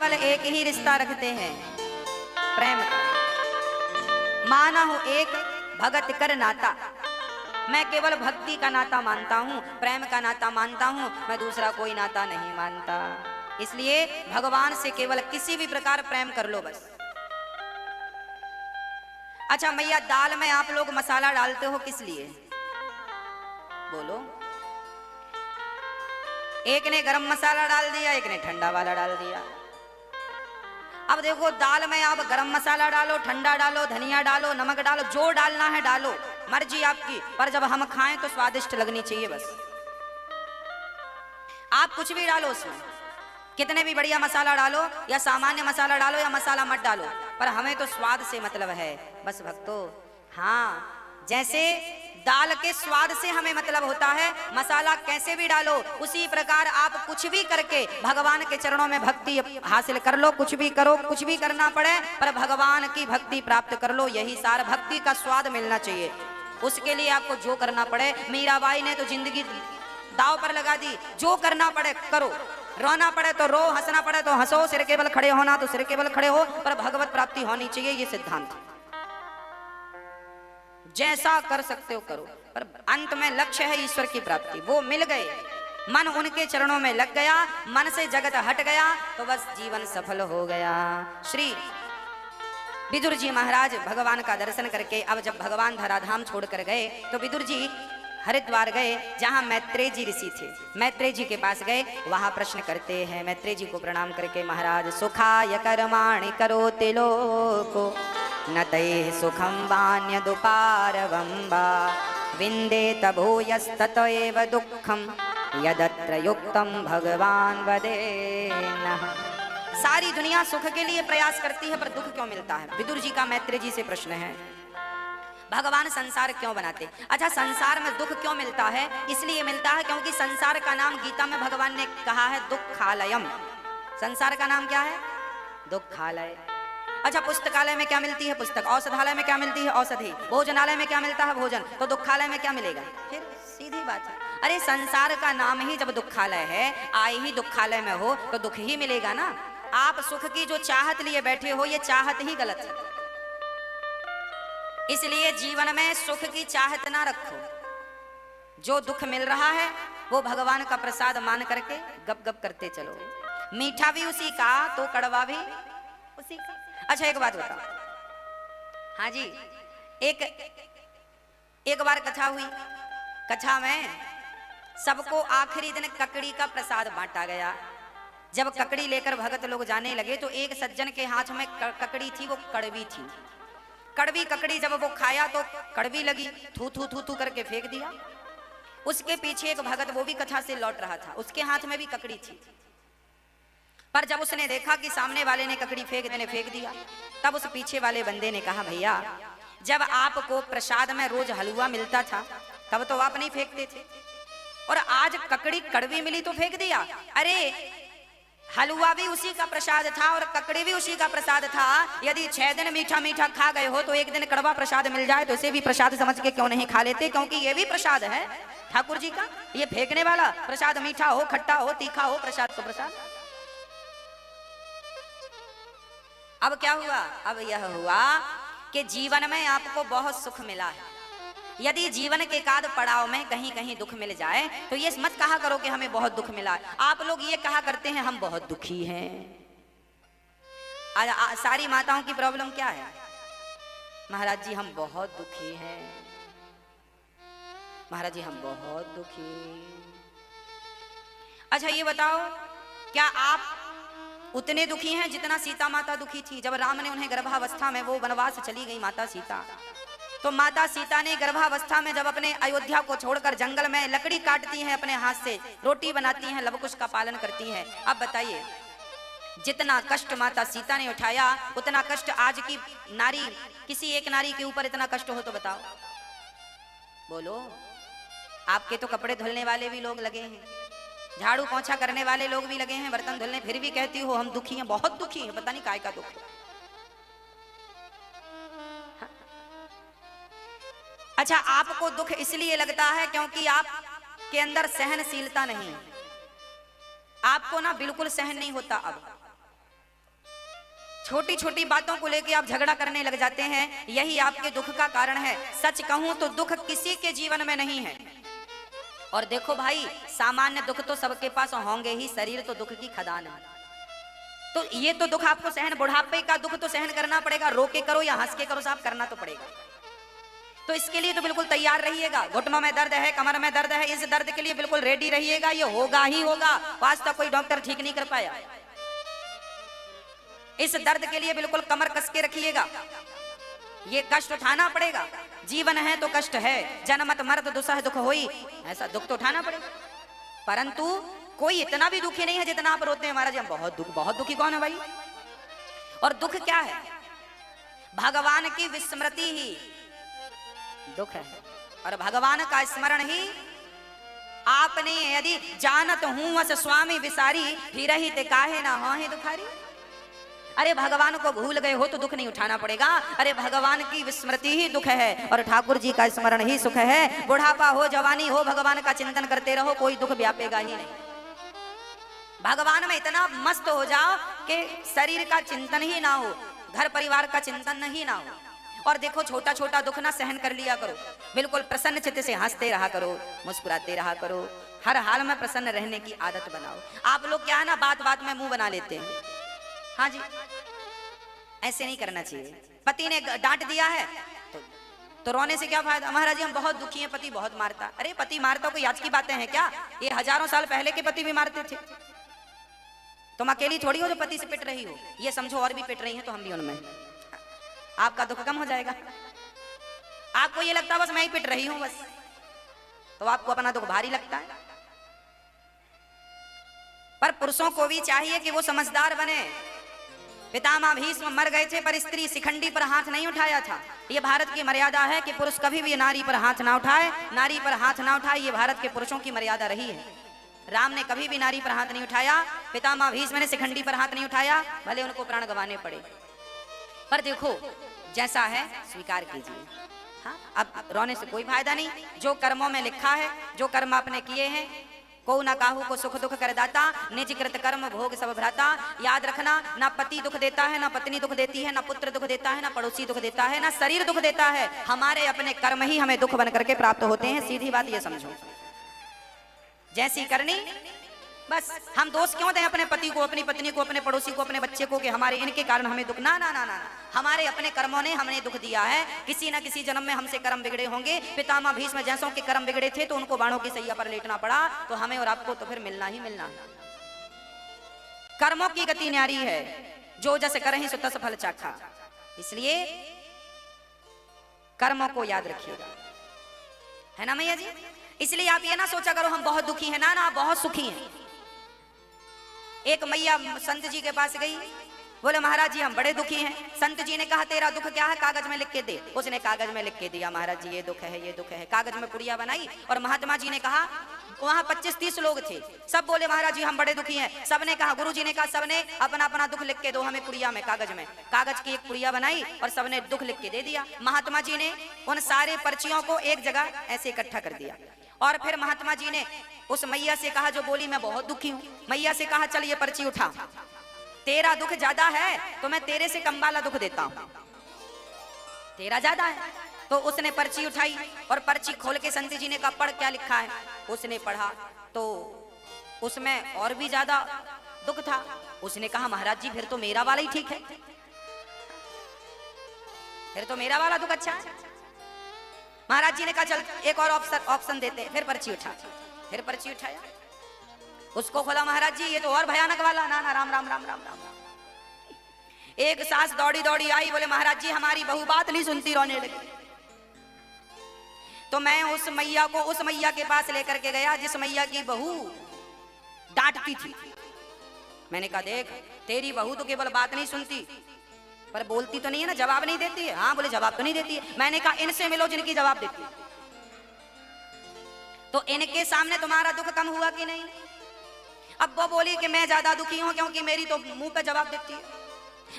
केवल एक ही रिश्ता रखते हैं, प्रेम का। माना हो एक भगत कर नाता, मैं केवल भक्ति का नाता मानता हूँ, प्रेम का नाता मानता हूँ, मैं दूसरा कोई नाता नहीं मानता। इसलिए भगवान से केवल किसी भी प्रकार प्रेम कर लो बस। अच्छा मैया, दाल में आप लोग मसाला डालते हो किस लिए? बोलो। एक ने गरम मसाला डाल दिया, एक ने ठंडा वाला डाल दिया। अब देखो, दाल में आप गरम मसाला डालो, ठंडा डालो, धनिया डालो, नमक डालो, जो डालना है डालो, मर्जी आपकी, पर जब हम खाएं तो स्वादिष्ट लगनी चाहिए बस। आप कुछ भी डालो उसमें, कितने भी बढ़िया मसाला डालो या सामान्य मसाला डालो या मसाला मत डालो, पर हमें तो स्वाद से मतलब है बस भक्तों। हाँ, जैसे दाल के स्वाद से हमें मतलब होता है, मसाला कैसे भी डालो, उसी प्रकार आप कुछ भी करके भगवान के चरणों में भक्ति हासिल कर लो। कुछ भी करो, कुछ भी करना पड़े, पर भगवान की भक्ति प्राप्त कर लो, यही सार। भक्ति का स्वाद मिलना चाहिए, उसके लिए आपको जो करना पड़े। मीराबाई ने तो जिंदगी दाव पर लगा दी, जो करना पड़े करो, रोना पड़े तो रो, हंसना पड़े तो हंसो, सिर के बल खड़े होना तो सिर के बल खड़े हो, पर भगवत प्राप्ति होनी चाहिए, ये सिद्धांत। जैसा कर सकते हो करो, पर अंत में लक्ष्य है ईश्वर की प्राप्ति। वो मिल गए, मन उनके चरणों में लग गया, मन से जगत हट गया, तो बस जीवन सफल हो गया। श्री विदुर जी महाराज भगवान का दर्शन करके अब जब भगवान धराधाम छोड़कर गए तो विदुर जी हरिद्वार गए, जहां मैत्रेय जी ऋषि थे। मैत्रेय जी के पास गए, वहां प्रश्न करते हैं। मैत्रेय जी को प्रणाम करके, महाराज सुखाय कर्माणि करोति लोको न तैः सुखं वान्यदुपारवं वा विन्देत भूयस्तत एव दुःखं यदत्र युक्तं भगवान वदेन्नः। सारी दुनिया सुख के लिए प्रयास करती है, पर दुख क्यों मिलता है? विदुर जी का मैत्रेय जी से प्रश्न है। भगवान संसार क्यों बनाते? अच्छा, संसार में दुख क्यों मिलता है? इसलिए मिलता है क्योंकि संसार का नाम गीता में भगवान ने कहा है दुःखालयम। संसार का नाम क्या है? दुःखालय। अच्छा, पुस्तकालय में क्या मिलती है? पुस्तक। औषधालय में क्या मिलती है? औषधि। भोजनालय में क्या मिलता है? भोजन। तो दुःखालय में क्या मिलेगा? फिर सीधी बात है। अरे संसार का नाम ही जब दुःखालय है, आए ही दुःखालय में हो तो दुख ही मिलेगा ना। आप सुख की जो चाहत लिए बैठे हो, ये चाहत ही गलत है। इसलिए जीवन में सुख की चाहत ना रखो। जो दुख मिल रहा है वो भगवान का प्रसाद मान करके गप गप करते चलो। मीठा भी उसी का तो कड़वा भी उसी का। अच्छा, एक बात बताओ। हाँ जी, एक बार कथा हुई। कथा में सबको आखिरी दिन ककड़ी का प्रसाद बांटा गया। जब ककड़ी लेकर भगत लोग जाने लगे तो एक सज्जन के हाथ में ककड़ी थी, वो कड़वी थी। कड़वी ककड़ी जब वो खाया तो कड़वी लगी, थू थू थू थू करके फेंक दिया। उसके पीछे एक भगत, वो भी कथा से लौट रहा था, उसके हाथ में भी ककड़ी थी, पर जब उसने देखा कि सामने वाले ने ककड़ी फेंक दिया, तब उस पीछे वाले बंदे ने कहा, भैया जब आपको प्रसाद में रोज हलवा मिलता था तब तो आप नहीं फेंकते थे, और आज ककड़ी कड़वी मिली तो फेंक दिया। अरे हलवा भी उसी का प्रसाद था और ककड़ी भी उसी का प्रसाद था। यदि 6 दिन मीठा मीठा खा गए हो तो एक दिन कड़वा प्रसाद मिल जाए तो इसे भी प्रसाद समझ के क्यों नहीं खा लेते? क्योंकि ये भी प्रसाद है ठाकुर जी का। ये फेंकने वाला प्रसाद मीठा हो, खट्टा हो, तीखा हो, प्रसाद तो प्रसाद। अब क्या हुआ? अब यह हुआ कि जीवन में आपको बहुत सुख मिला है। यदि जीवन के एकाध पड़ाव में कहीं कहीं दुख मिल जाए तो ये मत कहा करो कि हमें बहुत दुख मिला। आप लोग ये कहा करते हैं हम बहुत दुखी हैं। सारी माताओं की प्रॉब्लम क्या है? महाराज जी हम बहुत दुखी हैं, महाराज जी हम बहुत दुखी। अच्छा ये बताओ, क्या आप उतने दुखी हैं जितना सीता माता दुखी थी? जब राम ने उन्हें गर्भावस्था में, वो वनवास चली गई माता सीता, तो माता सीता ने गर्भावस्था में जब अपने अयोध्या को छोड़कर जंगल में लकड़ी काटती हैं, अपने हाथ से रोटी बनाती हैं, लवकुश का पालन करती हैं। अब बताइए, जितना कष्ट माता सीता ने उठाया उतना कष्ट आज की नारी, किसी एक नारी के ऊपर इतना कष्ट हो तो बताओ? बोलो। आपके तो कपड़े धुलने वाले भी लोग लगे हैं, झाड़ू पोंछा करने वाले लोग भी लगे हैं, बर्तन धुलने, फिर भी कहती हो हम दुखी हैं, बहुत दुखी हैं, पता नहीं काय का दुख है। अच्छा, आपको दुख इसलिए लगता है क्योंकि आप के अंदर सहनशीलता नहीं है। आपको ना बिल्कुल सहन नहीं होता। अब छोटी छोटी बातों को लेकर आप झगड़ा करने लग जाते हैं, यही आपके दुख का कारण है। सच कहूं तो दुख किसी के जीवन में नहीं है। और देखो भाई, सामान्य दुख तो सबके पास होंगे ही, शरीर तो दुख की खदान है। तो ये तो दुख आपको सहन, बुढ़ापे का दुख तो सहन करना पड़ेगा, रो के करो या हंस के करो, साहब करना तो पड़ेगा। तो इसके लिए तो बिल्कुल तैयार रहिएगा। घुटनों में दर्द है, कमर में दर्द है, इस दर्द के लिए बिल्कुल रेडी रहिएगा, ये होगा ही होगा। आज तक कोई डॉक्टर ठीक नहीं कर पाया। इस दर्द के लिए बिल्कुल कमर कस के रखिएगा, ये कष्ट उठाना पड़ेगा। जीवन है तो कष्ट है, जन्मत मर्द दुसह दुख होई, ऐसा दुख तो उठाना पड़ेगा। परंतु कोई इतना भी दुखी नहीं है जितना आप रोते हैं महाराज हम बहुत दुखी कौन है भाई? और दुख क्या है? भगवान की विस्मृति ही दुख है, और भगवान का स्मरण ही आपने यदि जानत हूं वस स्वामी विसारी, फिर ही ते काहे ना हो ही दुखारी। अरे भगवान को भूल गए हो तो दुख नहीं उठाना पड़ेगा। अरे भगवान की विस्मृति ही दुख है, और ठाकुर जी का स्मरण ही सुख है। बुढ़ापा हो जवानी हो, भगवान का चिंतन करते रहो, कोई दुख व्यापेगा ही नहीं। भगवान में इतना मस्त हो जाओ कि शरीर का चिंतन ही ना हो, घर परिवार का चिंतन ही ना हो। और देखो, छोटा छोटा दुख ना सहन कर लिया करो, बिल्कुल प्रसन्न चित्त से हंसते रहा करो, मुस्कुराते रहा करो, हर हाल में प्रसन्न रहने की आदत बनाओ। आप लोग क्या है ना, बात बात में मुंह बना लेते हैं। हाँ जी, ऐसे नहीं करना चाहिए। पति ने डांट दिया है तो रोने से क्या फायदा? महाराज जी हम बहुत दुखी हैं, पति बहुत मारता। अरे पति मारता कोई आज की बातें हैं क्या? ये हजारों साल पहले के पति भी मारते थे। तुम अकेली थोड़ी हो जो पति से पिट रही हो, ये समझो और भी पिट रही हैं तो हम भी उनमें। आपका दुख कम हो जाएगा। आपको ये लगता है बस मैं ही पिट रही हूं बस, तो आपको अपना दुख भारी लगता है। पर पुरुषों को भी चाहिए कि वो समझदार बने। पितामह भीष्म मर गए थे पर स्त्री शिखंडी पर हाथ नहीं उठाया था। ये भारत की मर्यादा है कि पुरुष कभी भी नारी पर हाथ ना उठाए, नारी पर हाथ ना उठाए, ये भारत के पुरुषों की मर्यादा रही है। राम ने कभी भी नारी पर हाथ नहीं उठाया, पितामह भीष्म ने शिखंडी पर हाथ नहीं उठाया, भले उनको प्राण गंवाने पड़े। पर देखो जैसा है स्वीकार कीजिए। हाँ, अब रोने से कोई फायदा नहीं। जो कर्मों में लिखा है, जो कर्म आपने किए हैं, को न काहू को सुख दुख कर दाता, निज कृत कर्म भोग सब भ्राता। याद रखना, ना पति दुख देता है, ना पत्नी दुख देती है, ना पुत्र दुख देता है, ना पड़ोसी दुख देता है, ना शरीर दुख देता है। हमारे अपने कर्म ही हमें दुख बन करके प्राप्त होते हैं। सीधी बात ये समझो, जैसी करनी बस। हम दोष क्यों दें अपने पति को, अपनी पत्नी को, अपने पड़ोसी को, अपने बच्चे को कि हमारे इनके कारण हमें दुख? ना ना ना ना, हमारे अपने कर्मों ने हमें दुख दिया है। किसी ना किसी जन्म में हमसे कर्म बिगड़े होंगे। पितामह भीष्म जैसों के कर्म बिगड़े थे तो उनको बाणों की सैया पर लेटना पड़ा, तो हमें और आपको तो फिर मिलना ही मिलना। कर्मों की गति न्यारी है, जो जस करहि सो तस फल चाखा। इसलिए कर्मों को याद रखिएगा, है ना मैया जी? इसलिए आप ये ना सोचा करो हम बहुत दुखी हैं, ना ना, बहुत सुखी हैं। एक मैया संत जी के पास गई, बोले महाराज जी हम बड़े दुखी हैं। संत जी ने कहा तेरा दुख क्या है, कागज में लिख के दे। उसने कागज में लिख के दिया, महाराज जी ये दुख है, ये दुख है। कागज में पुड़िया बनाई और महात्मा जी ने कहा, वहां 25-30 लोग थे, सब बोले महाराज जी हम बड़े दुखी हैं। सबने कहा, गुरु जी ने कहा सबने अपना अपना दुख लिख के दो हमें पुड़िया में, कागज में। कागज की एक पुड़िया बनाई और सबने दुख लिख के दे दिया। महात्मा जी ने उन सारे पर्चियों को एक जगह ऐसे इकट्ठा कर दिया और फिर महात्मा जी ने उस मैया से कहा जो बोली मैं बहुत दुखी हूं, मैया से कहा चल ये पर्ची उठा, तेरा दुख ज्यादा है तो मैं तेरे से कम वाला दुख देता हूं, तेरा ज्यादा है। तो उसने पर्ची उठाई और पर्ची खोल के संत जी ने कहा पढ़ क्या लिखा है। उसने पढ़ा तो उसमें और भी ज्यादा दुख था। उसने कहा महाराज जी फिर तो मेरा वाला ही ठीक है, फिर तो मेरा वाला दुख अच्छा है। महाराज जी ने कहा चल एक और ऑप्शन देते। फिर पर्ची उठा, फिर पर्ची उठाया, उसको खोला, महाराज जी ये तो और भयानक वाला। ना ना, राम राम राम राम राम। एक सास दौड़ी दौड़ी आई, बोले महाराज जी हमारी बहू बात नहीं सुनती, रोने लगी। तो मैं उस मैया को उस मैया के पास लेकर के गया जिस मैया की बहू डांटती थी। मैंने कहा देख तेरी बहू तो केवल बात नहीं सुनती पर बोलती तो नहीं है ना, जवाब नहीं देती है। हाँ बोले जवाब तो नहीं देती है। मैंने कहा इनसे मिलो जिनकी जवाब देती है। तो इनके सामने तुम्हारा दुख कम हुआ कि नहीं? अब वो बोली कि मैं ज्यादा दुखी हूं क्योंकि मेरी तो मुंह पे जवाब देती है।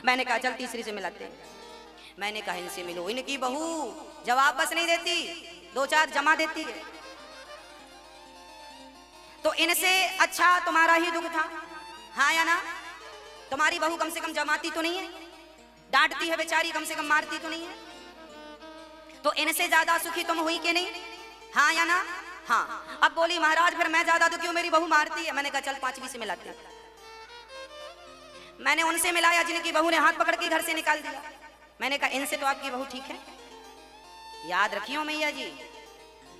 मैंने कहा चल तीसरी से मिलाते। मैंने कहा इनसे मिलो, इनकी बहू जवाब बस नहीं देती, 2-4 जमा देती है। तो इनसे अच्छा तुम्हारा ही दुख था, हाँ या ना? तुम्हारी बहू कम से कम जमाती तो नहीं है, डांटती है बेचारी, कम से कम मारती तो नहीं है। तो इनसे ज्यादा सुखी तुम हुई कि नहीं? हाँ या ना? हाँ। अब बोली महाराज फिर मैं ज्यादा दुखी हूं, मेरी बहू मारती है। मैंने कहा चल 5वीं से मिलाते। मैंने उनसे मिलाया जिनकी बहू ने हाथ पकड़ के घर से निकाल दिया। मैंने कहा इनसे तो आपकी बहू ठीक है। याद रखियो मैया जी,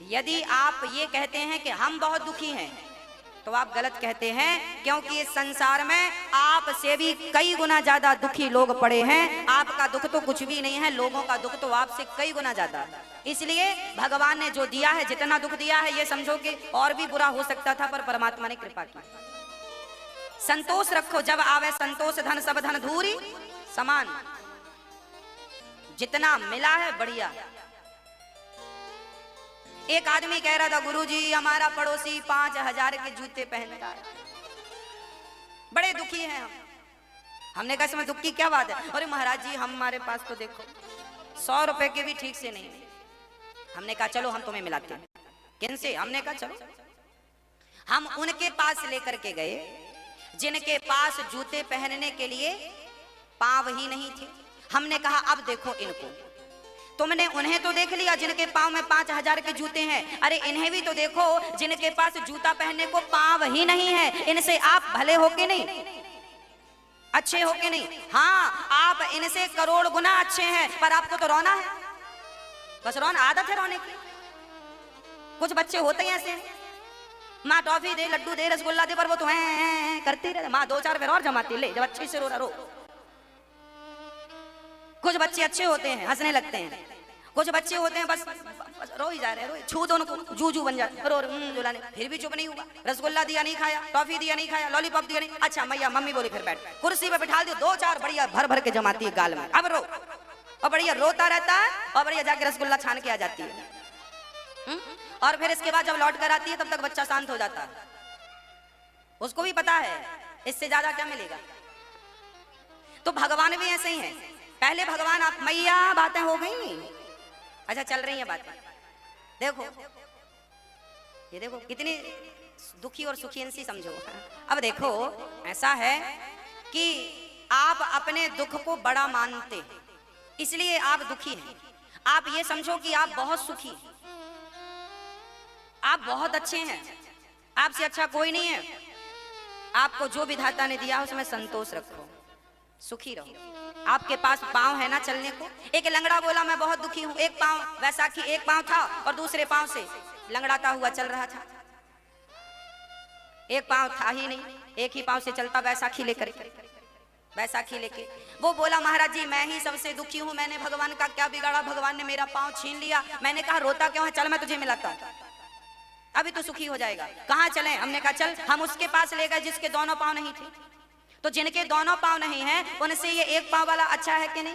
यदि आप ये कहते हैं कि हम बहुत दुखी हैं तो आप गलत कहते हैं, क्योंकि इस संसार में आपसे भी कई गुना ज्यादा दुखी लोग पड़े हैं। आपका दुख तो कुछ भी नहीं है, लोगों का दुख तो आपसे कई गुना ज्यादा है। इसलिए भगवान ने जो दिया है, जितना दुख दिया है, ये समझो कि और भी बुरा हो सकता था, पर परमात्मा ने कृपा की। संतोष रखो, जब आवे संतोष धन सब धन धूरी समान। जितना मिला है बढ़िया। एक आदमी कह रहा था गुरुजी हमारा पड़ोसी 5000 के जूते पहनता है, बड़े दुखी हैं हम। हमने कहा इसमें दुख की क्या बात है? अरे महाराज जी हमारे पास तो देखो 100 रुपए के भी ठीक से नहीं। हमने कहा चलो हम तुम्हें मिलाते हैं। किनसे? हमने कहा चलो। हम उनके पास लेकर के गए जिनके पास जूते पहनने के लिए पांव ही नहीं थे। हमने कहा अब देखो इनको, तुमने उन्हें तो देख लिया जिनके पांव में 5000 के जूते हैं, अरे इन्हें भी तो देखो जिनके पास जूता पहनने को पांव ही नहीं है। इनसे आप भले हो के नहीं, अच्छे हो के नहीं? हाँ, आप इनसे करोड़ गुना अच्छे हैं, पर आपको तो रोना है। बस रोना, आदत है रोने की। कुछ बच्चे होते हैं ऐसे, माँ टॉफी दे, लड्डू दे, रसगुल्ला दे, पर वो तो करती रहे। माँ 2-4 बार और जमाती, ले जब अच्छे से रो रहा रो। कुछ बच्चे अच्छे होते हैं, हंसने लगते हैं। कुछ बच्चे होते हैं बस रो ही जा रहे हैं, छू दो उनको जू बन जाते, रो जुलाने, फिर भी चुप नहीं हुआ। रसगुल्ला दिया नहीं खाया, टॉफी दिया नहीं खाया, लॉलीपॉप दिया नहीं, अच्छा मैया मम्मी बोली फिर बैठ, कुर्सी पे बिठा दियो, 2-4 बढ़िया भर भर के जमाती है गाल में, अब रो। और बढ़िया रोता रहता है और बढ़िया जाके रसगुल्ला छान के आ जाती है। और फिर इसके बाद जब लौट कर आती है तब तक बच्चा शांत हो जाता है। उसको भी पता है इससे ज्यादा क्या मिलेगा। तो भगवान भी ऐसे ही है। पहले भगवान आप मैया बातें हो गई, अच्छा चल रही है बातें। देखो ये देखो कितनी दुखी और सुखी इनसी समझो। अब देखो ऐसा है कि आप अपने दुख को बड़ा मानते हैं, इसलिए आप दुखी हैं। आप ये समझो कि आप बहुत सुखी हैं, आप बहुत अच्छे हैं, आपसे अच्छा कोई नहीं है। आपको जो विधाता ने दिया उसमें संतोष रखो, सुखी रहो। आपके पास पांव है ना चलने को। एक लंगड़ा बोला मैं बहुत दुखी हूं, एक पांव, वैसाखी एक पांव था और दूसरे पांव से लंगड़ाता हुआ चल रहा था। एक पांव था ही नहीं, एक ही पांव से चलता वैसाखी लेकर, वैसाखी लेके। वो बोला महाराज जी मैं ही सबसे दुखी हूं, मैंने भगवान का क्या बिगाड़ा, भगवान ने मेरा पांव छीन लिया। मैंने कहा रोता क्यों है, चल मैं तुझे मिलाता हूं, अभी तो सुखी हो जाएगा। कहाँ चले? हमने कहा चल हम उसके पास ले गए जिसके दोनों पांव नहीं थे। तो जिनके दोनों पांव नहीं हैं उनसे ये एक पांव वाला अच्छा है कि नहीं?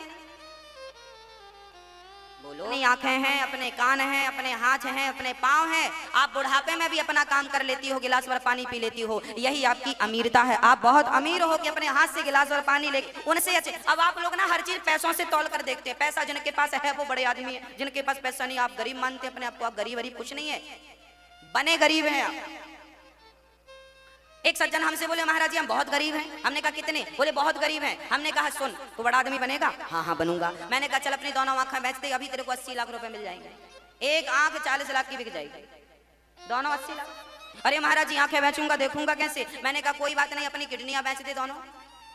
बोलो। अपनी आंखें हैं, अपने कान हैं, अपने हाथ हैं, अपने पांव हैं। आप बुढ़ापे में भी अपना काम कर लेती हो, गिलास भर पानी पी लेती हो, यही आपकी अमीरता है। आप बहुत अमीर हो कि अपने हाथ से गिलास भर पानी ले, उनसे अच्छे। अब आप लोग ना हर चीज पैसों से तौल कर देखते हैं। पैसा जिनके पास है वो बड़े आदमी है, जिनके पास पैसा नहीं आप गरीब मानते अपने आप को। आप गरीब वरीब कुछ नहीं है, बने गरीब हैं आप। एक सज्जन हमसे बोले महाराज जी हम बहुत गरीब हैं। हमने कहा कितने? बोले बहुत गरीब हैं। हमने कहा सुन तू बड़ा आदमी बनेगा? हाँ हाँ बनूंगा। मैंने कहा चल अपनी दोनों आंखें बेच दे, अभी तेरे को 80 लाख रुपए मिल जाएंगे। एक आंख 40 लाख की बिक जाएगी, दोनों 80 लाख। अरे महाराज जी आंखें बेचूंगा, देखूंगा कैसे? मैंने कहा कोई बात नहीं, अपनी किडनियां बेच दे दोनों,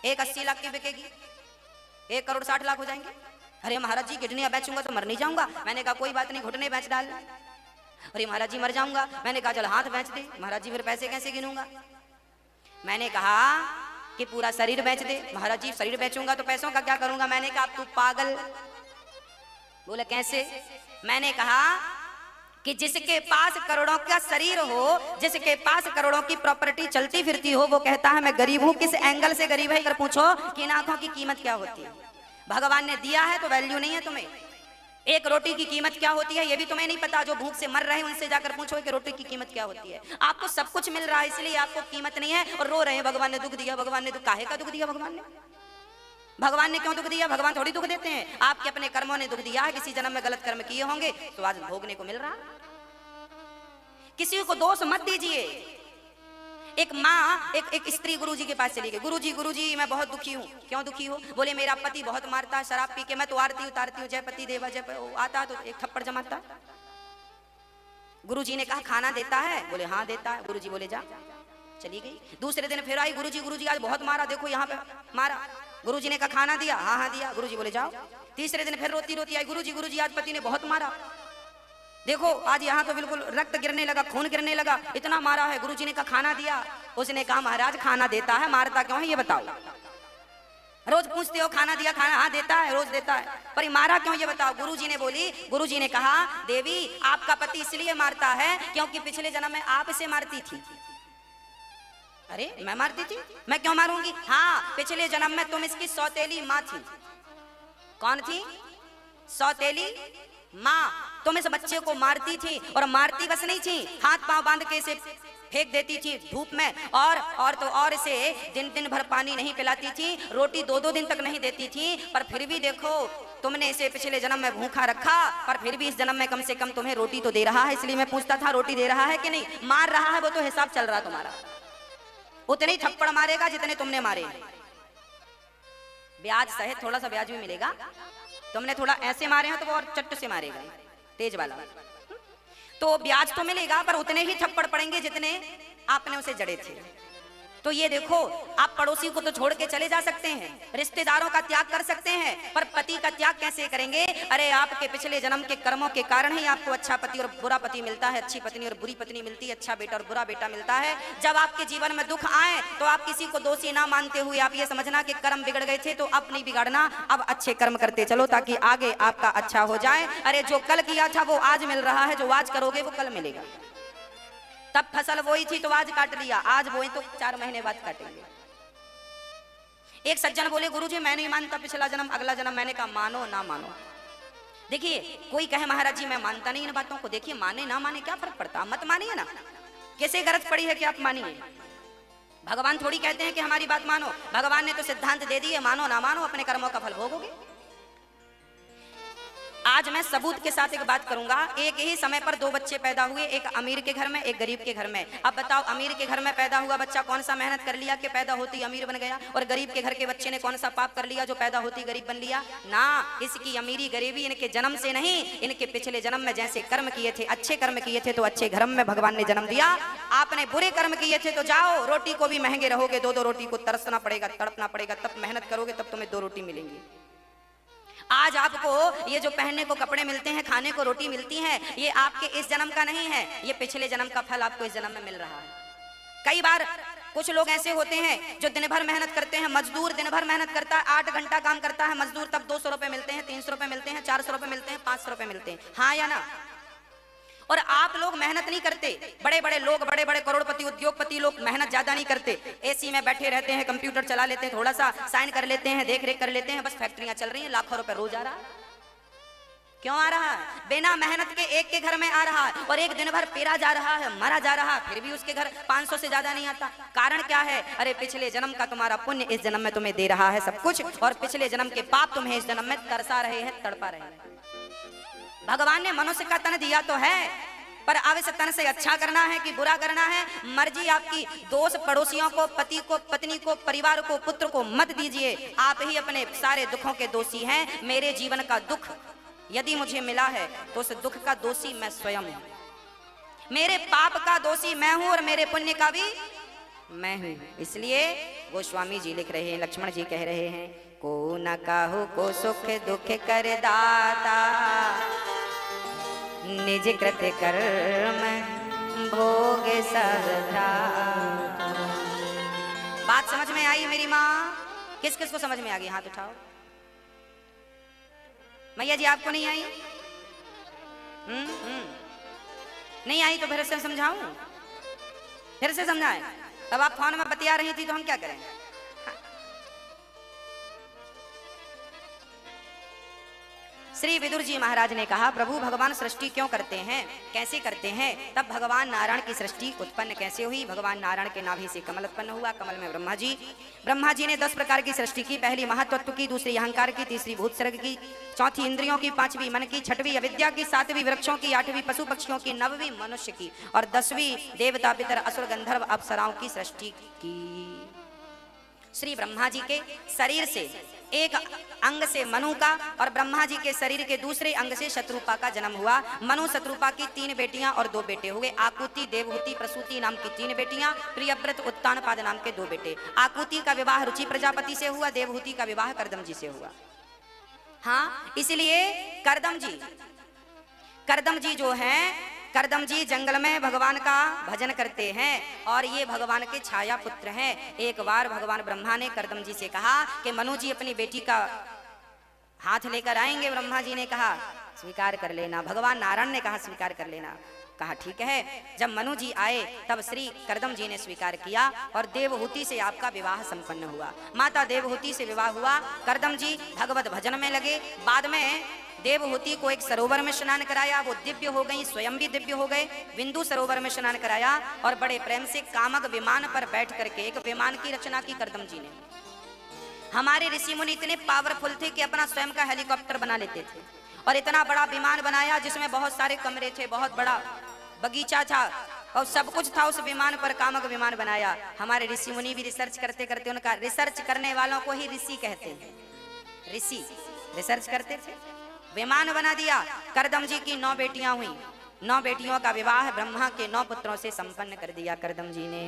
एक 80 लाख की बिकेगी, 1 करोड़ 60 लाख हो जाएंगे। अरे महाराज जी किडनियां बेचूंगा तो मर नहीं जाऊंगा। मैंने कहा कोई बात नहीं, घुटने बेच डाल। अरे महाराज जी मर जाऊंगा। मैंने कहा चल हाथ बेच दे। महाराज जी फिर पैसे कैसे गिनूंगा? मैंने कहा कि पूरा शरीर बेच दे। महाराज जी शरीर बेचूंगा तो पैसों का क्या करूंगा? मैंने कहा तू पागल। बोले कैसे? मैंने कहा कि जिसके पास करोड़ों का शरीर हो, जिसके पास करोड़ों की प्रॉपर्टी चलती फिरती हो, वो कहता है मैं गरीब हूं। किस एंगल से गरीब है? अगर पूछो कि इन आंखों की कीमत क्या होती है। भगवान ने दिया है तो वैल्यू नहीं है तुम्हें। एक रोटी की कीमत क्या होती है ये भी तुम्हें नहीं पता। जो भूख से मर रहे हैं उनसे जाकर पूछो कि रोटी की कीमत क्या होती है। आपको सब कुछ मिल रहा है इसलिए आपको कीमत नहीं है और रो रहे हैं भगवान ने दुख दिया, भगवान ने दुख। काहे का दुख दिया भगवान ने? भगवान ने क्यों दुख दिया? भगवान थोड़ी दुख देते हैं, आपके अपने कर्मों ने दुख दिया है। किसी जन्म में गलत कर्म किए होंगे तो आज भोगने को मिल रहा। किसी को दोष मत दीजिए। एक माँ एक स्त्री गुरुजी के पास चली गई। गुरुजी मैं बहुत दुखी हूँ। क्यों दुखी हो? बोले मेरा पति बहुत मारता है, शराब पी के, मैं तो आरती उतारती हूँ, जय पति देवा जय आता तो एक थप्पड़ जमाता। गुरुजी ने कहा खाना देता है? बोले हाँ देता है। गुरुजी बोले जा। चली गई। दूसरे दिन फिर आई, गुरुजी आज बहुत मारा, देखो यहाँ पे मारा। गुरुजी ने कहा खाना दिया? हाँ हाँ दिया। गुरुजी बोले जाओ। तीसरे दिन फिर रोती रोती आई, गुरुजी आज पति ने बहुत मारा, देखो आज यहाँ तो बिल्कुल रक्त गिरने लगा, खून गिरने लगा, इतना मारा है। गुरुजी ने कहा खाना दिया? उसने कहा महाराज खाना देता है, मारता क्यों है ये बताओ। रोज पूछते हो खाना दिया? खाना हाँ देता है, रोज देता है, पर मारा क्यों ये बताओ। गुरुजी ने कहा देवी आपका पति इसलिए मारता है क्योंकि पिछले जन्म में आप इसे मारती थी। अरे मैं मारती थी? मैं क्यों मारूंगी? हाँ पिछले जन्म में तुम इसकी सौतेली माँ थी। कौन थी? सौतेली माँ। तुम इस बच्चे को मारती थी, और मारती बस नहीं थी, हाथ पांव बांध के इसे फेंक देती थी धूप में, और इसे दिन भर पानी नहीं पिलाती थी, रोटी 2-2 दिन तक नहीं देती थी। पर फिर भी देखो तुमने इसे पिछले जन्म में भूखा रखा, पर फिर भी इस जन्म में कम से कम तुम्हें रोटी तो दे रहा है। इसलिए मैं पूछता था रोटी दे रहा है कि नहीं? मार रहा है वो तो हिसाब चल रहा तुम्हारा। उतने ही थप्पड़ मारेगा जितने तुमने मारे। ब्याज सहित थोड़ा सा ब्याज भी मिलेगा। तुमने थोड़ा ऐसे मारे हैं तो वो और चट्ट से मारेगा, तेज वाला। तो ब्याज तो मिलेगा, पर उतने ही थप्पड़ पड़ेंगे जितने आपने उसे जड़े थे। तो ये देखो आप पड़ोसी को तो छोड़ के चले जा सकते हैं, रिश्तेदारों का त्याग कर सकते हैं, पर पति का त्याग कैसे करेंगे? अरे आपके पिछले जन्म के कर्मों के कारण ही आपको अच्छा पति और बुरा पति मिलता है, अच्छी पत्नी और बुरी पत्नी मिलती है, अच्छा बेटा और बुरा बेटा मिलता है। जब आपके जीवन में दुख आए तो आप किसी को दोषी ना मानते हुए आप ये समझना कि कर्म बिगड़ गए थे, तो अब नहीं बिगाड़ना, अब अच्छे कर्म करते चलो ताकि आगे आपका अच्छा हो जाए। अरे जो कल किया था वो आज मिल रहा है, जो आज करोगे वो कल मिलेगा। तब फसल बोई थी तो आज काट लिया, आज बोई तो 4 महीने बाद काटेंगे। एक सज्जन बोले गुरुजी मैं नहीं मानता पिछला जन्म अगला जन्म। मैंने कहा मानो ना मानो। देखिए कोई कहे महाराज जी मैं मानता नहीं इन बातों को, देखिए माने ना माने क्या फर्क पड़ता, मत मानिए ना। कैसे गरज पड़ी है कि आप मानिए? भगवान थोड़ी कहते हैं कि हमारी बात मानो, भगवान ने तो सिद्धांत दे दिए, मानो ना मानो अपने कर्मों का फल भोगोगे। आज मैं सबूत के साथ एक बात करूंगा। एक ही समय पर 2 बच्चे पैदा हुए, एक अमीर के घर में एक गरीब के घर में। अब बताओ अमीर के घर में पैदा हुआ बच्चा कौन सा मेहनत कर लिया कि पैदा होती अमीर बन गया, और गरीब के घर के बच्चे ने कौन सा पाप कर लिया जो पैदा होती गरीब बन लिया? ना, इसकी अमीरी गरीबी इनके जन्म से नहीं, इनके पिछले जन्म में जैसे कर्म किए थे, अच्छे कर्म किए थे तो अच्छे घर में भगवान ने जन्म दिया। आपने बुरे कर्म किए थे तो जाओ रोटी को भी महंगे रहोगे, 2-2 रोटी को तरसना पड़ेगा, तड़पना पड़ेगा, तब मेहनत करोगे तब तुम्हें 2 रोटी मिलेंगी। आज आपको ये जो पहनने को कपड़े मिलते हैं, खाने को रोटी मिलती है, ये आपके इस जन्म का नहीं है, ये पिछले जन्म का फल आपको इस जन्म में मिल रहा है। कई बार कुछ लोग ऐसे होते हैं जो दिन भर मेहनत करते हैं, मजदूर दिन भर मेहनत करता है, 8 घंटा काम करता है मजदूर, तब 200 रुपए मिलते हैं, 300 रुपए मिलते हैं, 400 रुपए मिलते हैं, 500 रुपए मिलते हैं, हाँ या ना? और आप लोग मेहनत नहीं करते, बड़े बड़े लोग, बड़े बड़े करोड़पति उद्योगपति लोग मेहनत ज्यादा नहीं करते, एसी में बैठे रहते हैं, कंप्यूटर चला लेते हैं, थोड़ा सा साइन कर लेते हैं, देख रेख कर लेते हैं, बस फैक्ट्रियां चल रही हैं, लाखों रुपए रोज आ रहा है। क्यों आ रहा है? बिना मेहनत के एक के घर में आ रहा है, और एक दिन भर पेरा जा रहा है, मरा जा रहा है, फिर भी उसके घर 500 से ज्यादा नहीं आता। कारण क्या है? अरे पिछले जन्म का तुम्हारा पुण्य इस जन्म में तुम्हें दे रहा है सब कुछ, और पिछले जन्म के पाप तुम्हें इस जन्म में तरसा रहे हैं, तड़पा रहे हैं। भगवान ने मनुष्य का तन दिया तो है, पर अब इस तन से अच्छा करना है कि बुरा करना है, मर्जी आपकी। दोस्त पड़ोसियों को, पति को, पत्नी को, परिवार को, पुत्र को मत दीजिए। आप ही अपने सारे दुखों के दोषी हैं। मेरे जीवन का दुख यदि मुझे मिला है तो उस दुख का दोषी मैं स्वयं हूं। मेरे पाप का दोषी मैं हूं और मेरे पुण्य का भी मैं हूं। इसलिए गोस्वामी जी लिख रहे हैं, लक्ष्मण जी कह रहे हैं, को न काहू को सुख दुख कर दाता, निज कृत कर्म भोग सब भ्राता। बात समझ में आई मेरी माँ? किस किस को समझ में आ गई? हाथ उठाओ। मैया जी आपको नहीं आई? नहीं आई तो फिर से समझाऊं? फिर से समझाएं? तब आप फोन में बतिया रही थी तो हम क्या करें? श्री विदुर जी महाराज ने कहा, प्रभु भगवान सृष्टि क्यों करते हैं, कैसे करते हैं? तब भगवान नारायण की सृष्टि उत्पन्न कैसे हुई? भगवान नारायण के नाभि से कमल उत्पन्न हुआ, कमल में ब्रह्मा जी ने 10 प्रकार की सृष्टि की। पहली महत्त्व की, दूसरी अहंकार की, तीसरी भूत सर्ग की, चौथी इंद्रियों की, पांचवी मन की, छठवीं अविद्या की, सातवीं वृक्षों की, आठवीं पशु पक्षियों की, नववीं मनुष्य की और 10वीं देवता पितर असुर गंधर्व अप्सराओं की सृष्टि की। श्री ब्रह्मा जी के शरीर से एक अंग से मनु का और ब्रह्मा जी के शरीर के दूसरे अंग से शत्रुपा का जन्म हुआ। मनु शत्रुपा की 3 बेटियां और 2 बेटे हुए। आकुति, देवहूति, प्रसूति नाम की 3 बेटियां, प्रियव्रत, उत्तानपाद नाम के 2 बेटे। आकुति का विवाह रुचि प्रजापति से हुआ, देवहूति का विवाह करदम जी से हुआ। हाँ, इसलिए करदम जी जो हैं, करदम जी जंगल में भगवान का भजन करते हैं और ये भगवान के छाया पुत्र हैं। एक बार भगवान ब्रह्मा ने करदम जी से कहा कि मनु जी अपनी बेटी का हाथ लेकर आएंगे। ब्रह्मा जी ने कहा स्वीकार कर लेना। भगवान नारायण ने कहा स्वीकार कर लेना। कहा ठीक है। जब मनु जी आए तब श्री करदम जी ने स्वीकार किया और देवहूति से आपका विवाह संपन्न हुआ। माता देवहूति से विवाह हुआ। करदम जी भगवत भजन में लगे। बाद में देवहूति को एक सरोवर में स्नान कराया, वो दिव्य हो गई, स्वयं भी दिव्य हो गए। बिंदु सरोवर में स्नान कराया और बड़े प्रेम से कामक विमान पर बैठ करके एक विमान की रचना की करदम जी ने। हमारे ऋषि मुनि इतने पावरफुल थे कि अपना स्वयं का हेलीकॉप्टर बना लेते थे और इतना बड़ा विमान बनाया जिसमें बहुत सारे कमरे थे, बहुत बड़ा बगीचा था और सब कुछ था उस विमान पर। कामक विमान बनाया। हमारे ऋषि मुनि भी रिसर्च करते करते, उनका रिसर्च करने वालों को ही ऋषि कहते हैं। ऋषि रिसर्च करते थे, विमान बना दिया। करदम जी की 9 बेटियां हुई। 9 बेटियों का विवाह ब्रह्मा के 9 पुत्रों से संपन्न कर दिया करदम जी ने।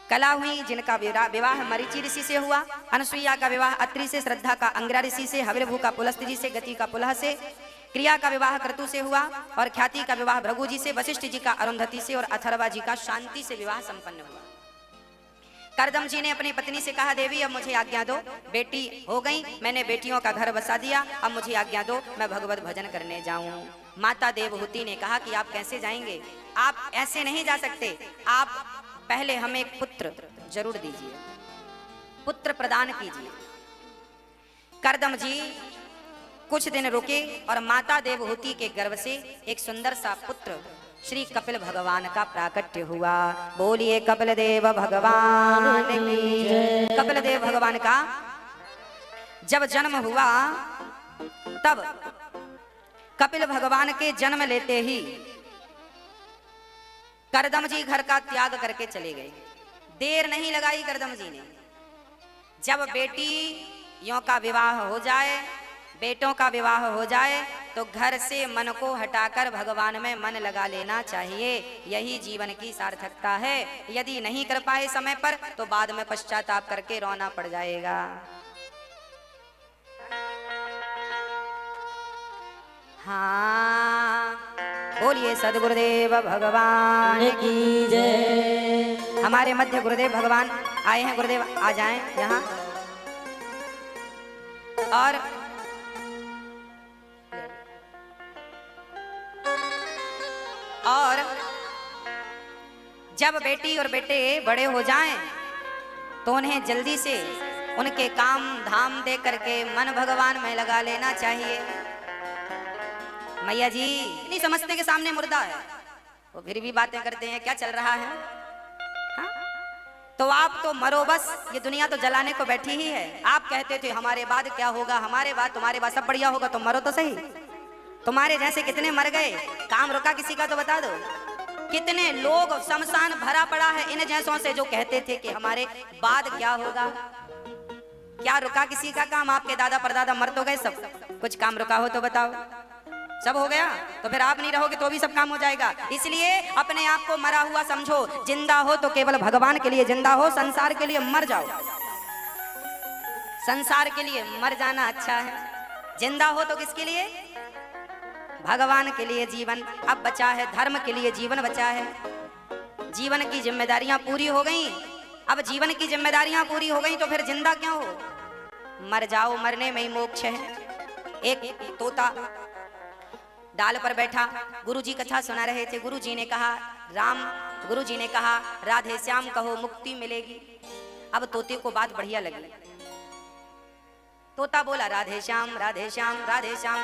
कला हुई जिनका विवाह मरीचि ऋषि से हुआ। अनसुईया का विवाह अत्रि से, श्रद्धा का अंगिरा ऋषि से, हविर्भू का पुलस्त्य जी से, गति का पुलह से, क्रिया का विवाह क्रतु से हुआ और ख्याति का विवाह भृगु जी से, वशिष्ठ जी का अरुंधति से और अथर्वा जी का शांति से विवाह संपन्न हुआ। करदम जी ने अपनी पत्नी से कहा, देवी अब मुझे आज्ञा दो, बेटी हो गई, मैंने बेटियों का घर बसा दिया, अब मुझे आज्ञा दो मैं भगवत भजन करने जाऊं। माता देवहूति ने कहा कि आप कैसे जाएंगे, आप ऐसे नहीं जा सकते, आप पहले हमें एक पुत्र जरूर दीजिए, पुत्र प्रदान कीजिए। करदम जी कुछ दिन रुके और माता देवहूति के गर्भ से एक सुंदर सा पुत्र श्री कपिल भगवान का प्राकट्य हुआ। बोलिए कपिल देव भगवान की जय। कपिल देव भगवान का जब जन्म हुआ तब कपिल भगवान के जन्म लेते ही करदम जी घर का त्याग करके चले गए। देर नहीं लगाई करदम जी ने। जब बेटियों का विवाह हो जाए, बेटों का विवाह हो जाए तो घर से मन को हटाकर भगवान में मन लगा लेना चाहिए। यही जीवन की सार्थकता है। यदि नहीं कर पाए समय पर तो बाद में पश्चाताप करके रोना पड़ जाएगा। हाँ, बोलिए सदगुरुदेव भगवान की जय। हमारे मध्य गुरुदेव भगवान आए हैं। गुरुदेव आ जाएं यहाँ। और जब बेटी और बेटे बड़े हो जाएं तो उन्हें जल्दी से उनके काम धाम दे करके मन भगवान में लगा लेना चाहिए। मैया जी नहीं समझते के सामने मुर्दा है, वो फिर भी बातें करते हैं क्या चल रहा है। हाँ? तो आप तो मरो बस, ये दुनिया तो जलाने को बैठी ही है। आप कहते थे हमारे बाद क्या होगा, हमारे बाद तुम्हारे बाद सब बढ़िया होगा, तो मरो तो सही। तुम्हारे जैसे कितने मर गए, काम रुका किसी का तो बता दो। कितने लोग शमशान भरा पड़ा है इन जैसों से जो कहते थे कि हमारे बाद क्या होगा। क्या रुका किसी का काम? आपके दादा परदादा मर तो गए सब, कुछ काम रुका हो तो बताओ। सब हो गया तो फिर आप नहीं रहोगे तो भी सब काम हो जाएगा। इसलिए अपने आप को मरा हुआ समझो। जिंदा हो तो केवल भगवान के लिए जिंदा हो, संसार के लिए मर जाओ। संसार के लिए मर जाना अच्छा है, जिंदा हो तो किसके लिए? भगवान के लिए जीवन अब बचा है, धर्म के लिए जीवन बचा है। जीवन की जिम्मेदारियां पूरी हो गई। अब जीवन की जिम्मेदारियां पूरी हो गई तो फिर जिंदा क्यों हो? मर जाओ, मरने में ही मोक्ष है। एक तोता डाल पर बैठा, गुरुजी कथा सुना रहे थे। गुरुजी ने कहा गुरुजी ने कहा राधे श्याम कहो मुक्ति मिलेगी। अब तोते को बात बढ़िया लगी। तोता बोला राधे श्याम राधे श्याम राधे श्याम।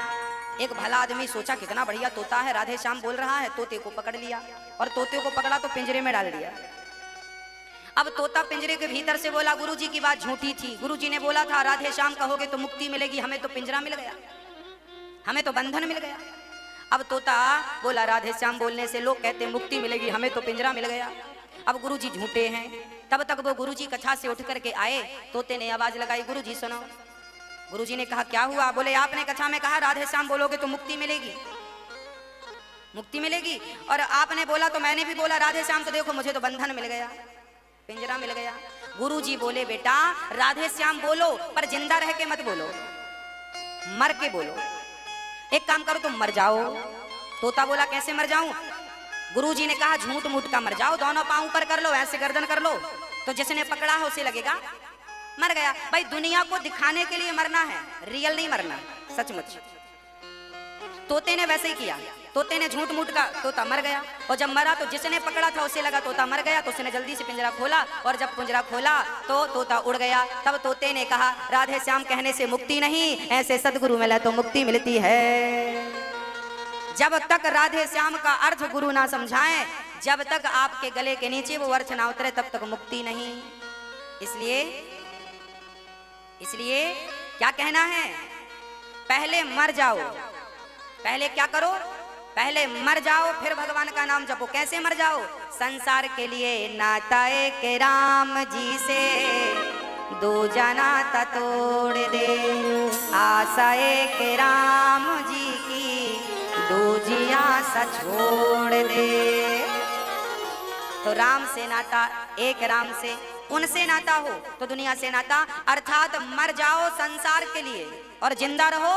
एक भला आदमी सोचा कितना बढ़िया तोता है, राधे श्याम बोल रहा है, तोते को पकड़ लिया और तोते को पकड़ा तो पिंजरे में डाल दिया। अब तोता पिंजरे के भीतर से बोला गुरुजी की बात झूठी थी, गुरुजी ने बोला था राधे श्याम कहोगे तो मुक्ति मिलेगी, हमें तो पिंजरा मिल गया, हमें तो बंधन मिल गया। अब तोता बोला राधे श्याम बोलने से लोग कहते मुक्ति मिलेगी, हमें तो पिंजरा मिल गया। अब गुरुजी झूठे हैं। तब तक वो गुरुजी कक्षा से उठ करके आए, तोते ने आवाज लगाई गुरुजी सुनो। गुरुजी ने कहा क्या हुआ? बोले आपने कक्षा में कहा राधे श्याम बोलोगे तो मुक्ति मिलेगी, मुक्ति मिलेगी, और आपने बोला तो मैंने भी बोला राधे श्याम, तो देखो मुझे तो बंधन मिल गया, पिंजरा मिल गया। गुरुजी बोले बेटा राधे श्याम बोलो पर जिंदा रह के मत बोलो, मर के बोलो। एक काम करो तुम मर जाओ। तोता बोला कैसे मर जाऊं? गुरुजी ने कहा झूठ मूठ का मर जाओ, दोनों पांव ऊपर कर लो, ऐसे गर्दन कर लो, तो जिसने पकड़ा है उसे लगेगा मर गया। भाई दुनिया को दिखाने के लिए मरना है, रियल नहीं मरना, सचमुच। तोते ने वैसे ही किया, तोते ने झूठ मूठ का, तोता मर गया, और जब मरा तो जिसने पकड़ा था उसे लगा तोता मर गया, तो उसने जल्दी से पिंजरा खोला, और जब पिंजरा खोला तो तोता उड़ गया। तब तोते ने कहा राधे श्याम कहने से मुक्ति नहीं, ऐसे सदगुरु मिला तो मुक्ति मिलती है। जब तक राधे श्याम का अर्थ गुरु ना समझाएं, जब तक आपके गले के नीचे वो अर्थ ना उतरे, तब तक मुक्ति नहीं। इसलिए क्या कहना है? पहले मर जाओ, पहले क्या करो? पहले मर जाओ, फिर भगवान का नाम जपो। कैसे मर जाओ? संसार के लिए नाता एक राम जी से, दो जना ता तोड़ दे, आशा एक राम जी की, दूजी आशा छोड़ दे। तो राम से नाता, एक राम से, उनसे नाता हो तो दुनिया से नाता, अर्थात मर जाओ संसार के लिए और जिंदा रहो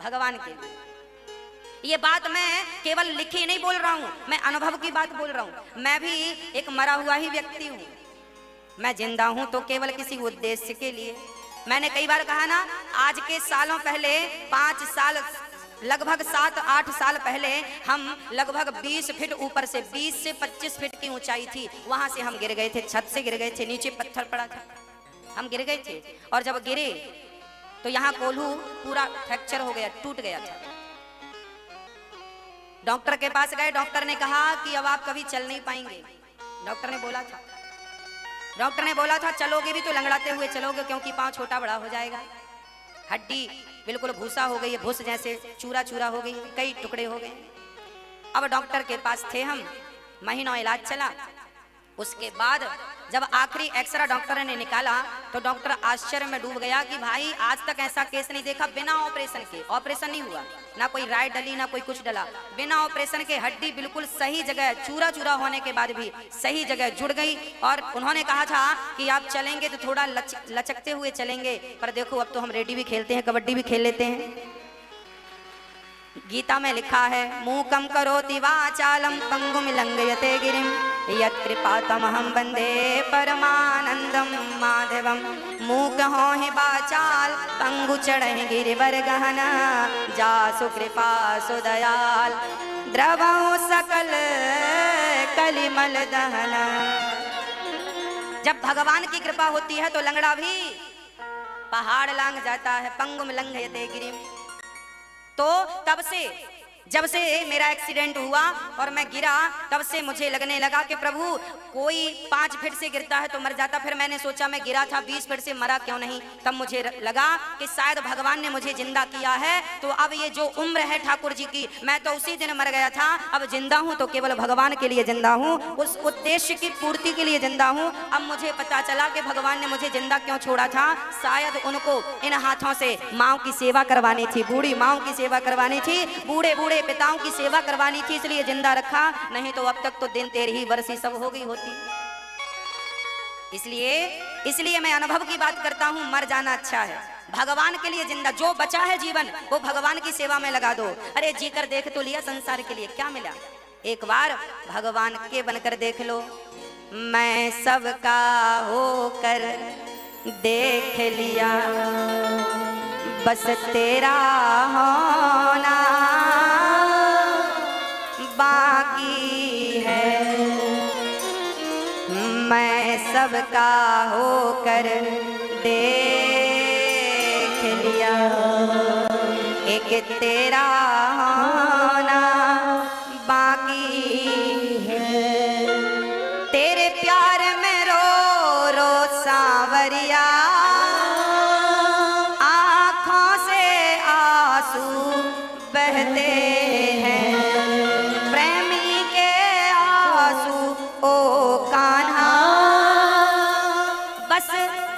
भगवान के लिए। ये बात मैं केवल लिखी नहीं बोल रहा हूं, मैं अनुभव की बात बोल रहा हूं। मैं भी एक मरा हुआ ही व्यक्ति हूं, मैं जिंदा हूं तो केवल किसी उद्देश्य के लिए। मैंने कई बार कहा ना, आज के सालों पहले 5 साल, लगभग 7-8 साल पहले हम लगभग 20 फीट ऊपर से, 20 से 25 फीट की ऊंचाई थी, वहां से हम गिर गए थे, छत से गिर गए थे, नीचे पत्थर पड़ा था, हम गिर गए थे। और जब गिरे तो यहाँ कोल्हू पूरा फ्रैक्चर हो गया, टूट गया था। डॉक्टर के पास गए, डॉक्टर ने कहा कि अब आप कभी चल नहीं पाएंगे। डॉक्टर ने बोला था चलोगे भी तो लंगड़ाते हुए चलोगे, क्योंकि पांव छोटा बड़ा हो जाएगा, हड्डी बिल्कुल भूसा हो गई है, भूस जैसे चूरा चूरा हो गई, कई टुकड़े हो गए। अब डॉक्टर के पास थे हम, महीनों इलाज चला। उसके बाद जब आखिरी एक्सरा डॉक्टर ने निकाला तो डॉक्टर आश्चर्य में डूब गया कि भाई आज तक ऐसा केस नहीं देखा बिना ऑपरेशन के। ऑपरेशन नहीं हुआ, ना कोई राय डली ना कोई कुछ डला, बिना ऑपरेशन के हड्डी बिल्कुल सही जगह, चूरा चूरा होने के बाद भी सही जगह जुड़ गई। और उन्होंने कहा था कि आप चलेंगे तो थोड़ा लचकते हुए चलेंगे, पर देखो अब तो हम रेडी भी खेलते हैं, कबड्डी भी खेल लेते हैं। गीता में लिखा है मूकं करोति वाचालं पंगुं लंघयते गिरिं यत्कृपातमहं वन्दे परमानंदं माधवं। मूक होहि वाचाल पंगु चढ़हि गिरिवर गहन, जासु कृपा सुदयाल द्रवहु सकल कलिमल दहन। जब भगवान की कृपा होती है तो लंगड़ा भी पहाड़ लांघ जाता है। पंगुम लंघयते गिरिं, तो तब से जब से मेरा एक्सीडेंट हुआ और मैं गिरा, तब से मुझे लगने लगा कि प्रभु कोई 5 फीट से गिरता है तो मर जाता। फिर मैंने सोचा मैं गिरा था 20 फीट से, मरा क्यों नहीं। तब मुझे लगा कि शायद भगवान ने मुझे जिंदा किया है, तो अब ये जो उम्र है ठाकुर जी की, मैं तो उसी दिन मर गया था, अब जिंदा हूँ तो केवल भगवान के लिए जिंदा हूँ, उस उद्देश्य की पूर्ति के लिए जिंदा हूँ। अब मुझे पता चला कि भगवान ने मुझे जिंदा क्यों छोड़ा था। शायद उनको इन हाथों से माँओं की सेवा करवानी थी, बूढ़ी माँओं की सेवा करवानी थी, बूढ़े बूढ़े पिताओं की सेवा करवानी थी, इसलिए जिंदा रखा। नहीं तो अब तक तो दिन 13 वर्षी सब हो गई होती। इसलिए मैं अनुभव की बात करता हूं, मर जाना अच्छा है। भगवान के लिए जिंदा, जो बचा है जीवन वो भगवान की सेवा में लगा दो। अरे जीकर देख तो लिया, संसार के लिए क्या मिला, एक बार भगवान के बनकर देख लो। मैं सबका होकर देख लिया, बस तेरा होना बाकी है। मैं सबका होकर देख एक तेरा होना बाकी है। तेरे प्यार में रो रो सांवरिया, आँखों से आंसू बहते हैं। प्रेमी के आंसू ओ कान्हा, बस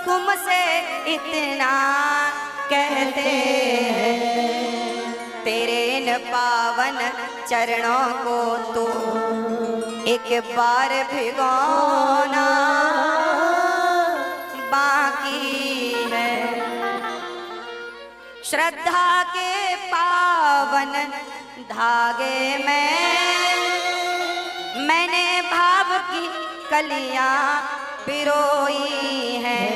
तुमसे इतना कहते हैं। तेरे इन पावन चरणों को तू एक बार भिगोना बाकी है। श्रद्धा के पावन धागे में मैंने भाव की कलियां पिरोई हैं।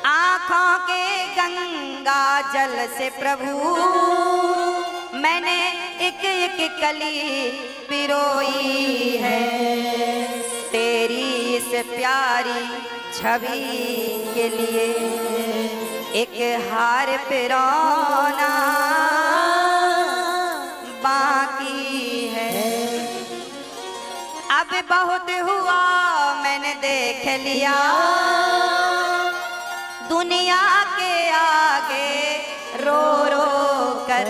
आँखों के गंगा जल से प्रभु मैंने एक एक कली पिरोई है। तेरी इस प्यारी छवि के लिए एक हार पिरोना बाकी है। अब बहुत हुआ मैंने देख लिया, दुनिया के आगे रो रो कर।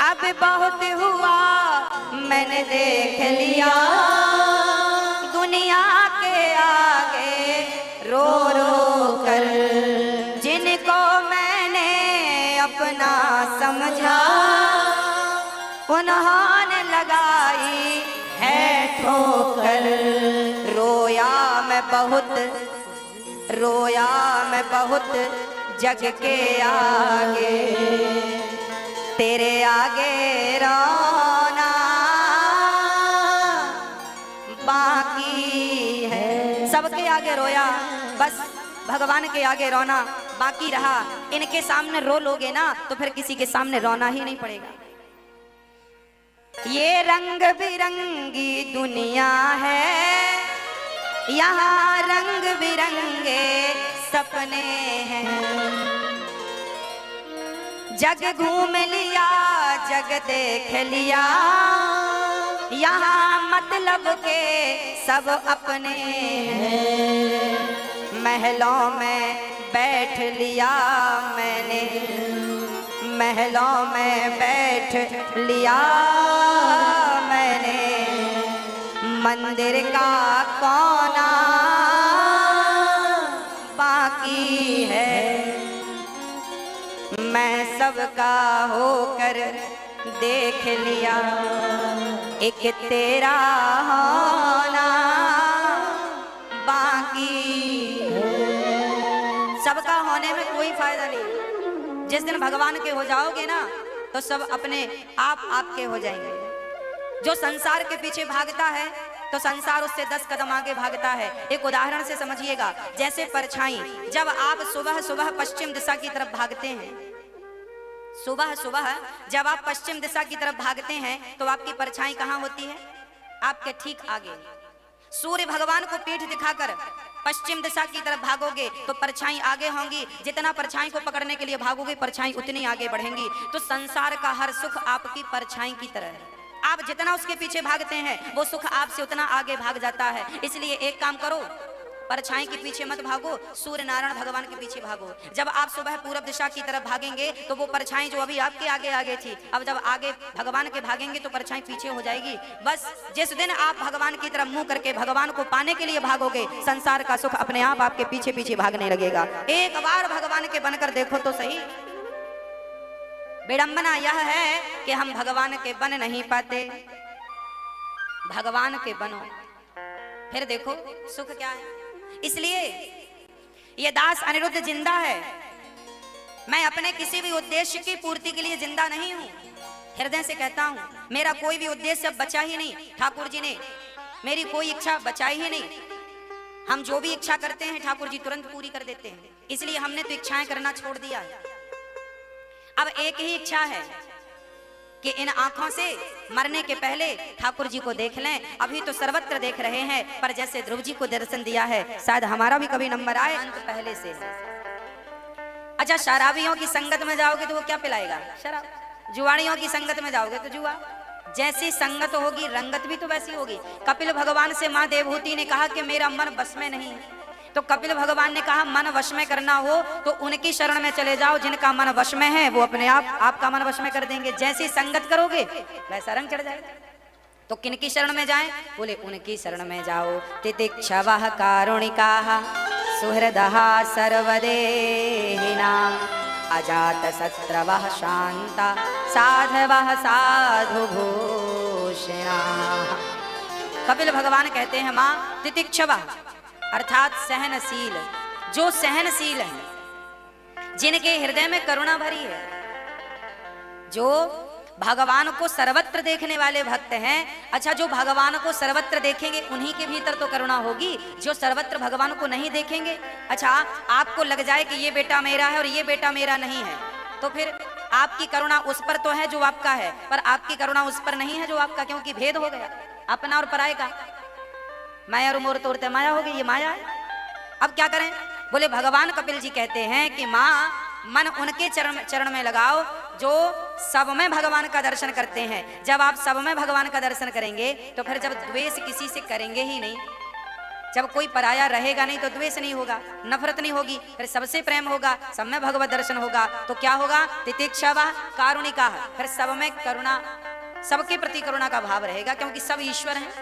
अब बहुत हुआ मैंने देख लिया, दुनिया के आगे रो रो कर। जिनको मैंने अपना समझा उन्होंने लगाई है ठोकर। रोया मैं बहुत जग के आगे, तेरे आगे रोना बाकी है। सबके आगे रोया, बस भगवान के आगे रोना बाकी रहा। इनके सामने रो लोगे ना तो फिर किसी के सामने रोना ही नहीं पड़ेगा। ये रंग बिरंगी दुनिया है, यहाँ रंग बिरंगे सपने हैं। जग घूम लिया जग देख लिया, यहाँ मतलब के सब अपने हैं। महलों में बैठ लिया मैंने, महलों में बैठ लिया मैंने। मंदिर का कोना बाकी है। मैं सबका होकर देख लिया, एक तेरा होना बाकी है। सबका होने में कोई फायदा नहीं। जिस दिन भगवान के हो जाओगे ना तो सब अपने आप आपके हो जाएंगे। जो संसार के पीछे भागता है तो संसार उससे 10 कदम आगे भागता है। एक उदाहरण से समझिएगा, जैसे परछाई, जब आप सुबह सुबह पश्चिम दिशा की तरफ भागते हैं, सुबह सुबह जब आप पश्चिम दिशा की तरफ भागते हैं तो आपकी परछाई कहाँ होती है? आपके ठीक आगे। सूर्य भगवान को पीठ दिखाकर पश्चिम दिशा की तरफ भागोगे तो परछाई आगे होंगी। जितना परछाई को पकड़ने के लिए भागोगे परछाई उतनी आगे बढ़ेंगी। तो संसार का हर सुख आपकी परछाई की तरह है। आप जितना उसके पीछे भागते हैं वो सुख आपसे उतना आगे भाग जाता है। इसलिए एक काम करो, परछाई के पीछे मत भागो, सूर्य नारायण भगवान के पीछे भागो। जब आप सुबह पूरब दिशा की तरफ भागेंगे तो वो परछाई जो अभी आपके आगे आगे थी, अब जब आगे भगवान के भागेंगे तो परछाई पीछे हो जाएगी। बस जिस दिन आप भगवान की तरफ मुंह करके भगवान को पाने के लिए भागोगे, संसार का सुख अपने आप आपके पीछे पीछे भागने लगेगा। एक बार भगवान के बनकर देखो तो सही। विडंबना यह है कि हम भगवान के बन नहीं पाते। भगवान के बनो, फिर देखो सुख क्या है। इसलिए ये दास अनिरुद्ध जिंदा है। मैं अपने किसी भी उद्देश्य की पूर्ति के लिए जिंदा नहीं हूं। हृदय से कहता हूं, मेरा कोई भी उद्देश्य बचा ही नहीं। ठाकुर जी ने मेरी कोई इच्छा बचाई ही नहीं। हम जो भी इच्छा करते हैं ठाकुर जी तुरंत पूरी कर देते हैं। इसलिए हमने तो इच्छाएं करना छोड़ दिया है। अब एक ही इच्छा है कि इन आंखों से मरने के पहले ठाकुर जी को देख लें। अभी तो सर्वत्र देख रहे हैं, पर जैसे ध्रुव जी को दर्शन दिया है शायद हमारा भी कभी नंबर आए। अंत पहले से अच्छा, शराबियों की संगत में जाओगे तो वो क्या पिलाएगा? शराब। जुआड़ियों की संगत में जाओगे तो जुआ। जैसी संगत होगी रंगत भी तो वैसी होगी। कपिल भगवान से माँ देवहूति ने कहा कि मेरा मन बस में नहीं है, तो कपिल भगवान ने कहा मन वश में करना हो तो उनकी शरण में चले जाओ, जिनका मन वश में है वो अपने आप आपका मन वश में कर देंगे। जैसी संगत करोगे वैसा रंग चढ़ जाएगा। तो किनकी शरण में जाएं? बोले उनकी शरण में जाओ। तितिक्षवः कारुणिकाः सुहृदः सर्वदेहिनां अजातशत्रवः शान्ता साधवः साधुभूषणाः। कपिल भगवान कहते हैं माँ तितिक्षवः अर्थात सहनशील, जो सहनशील है, जिनके हृदय में करुणा भरी है, जो भगवान को सर्वत्र देखने वाले भक्त हैं। अच्छा, जो भगवान को सर्वत्र देखेंगे उन्हीं के भीतर तो करुणा होगी, जो सर्वत्र भगवान को नहीं देखेंगे। अच्छा, आपको लग जाए कि ये बेटा मेरा है और ये बेटा मेरा नहीं है, तो फिर आपकी करुणा उस पर तो है जो आपका है, पर आपकी करुणा उस पर नहीं है जो आपका, क्योंकि भेद हो गया अपना और पराये का। माया और मोर तोड़ते माया हो गई, ये माया है। अब क्या करें? बोले भगवान कपिल जी कहते हैं कि माँ मन उनके चरण में लगाओ जो सब में भगवान का दर्शन करते हैं। जब आप सब में भगवान का दर्शन करेंगे तो फिर जब द्वेष किसी से करेंगे ही नहीं, जब कोई पराया रहेगा नहीं तो द्वेष नहीं होगा, नफरत नहीं होगी, फिर सबसे प्रेम होगा, सब में भगवत दर्शन होगा, तो क्या होगा? तितिक्षवः कारुणिकाः, फिर सब में करुणा, सबके प्रति करुणा का भाव रहेगा, क्योंकि सब ईश्वर हैं।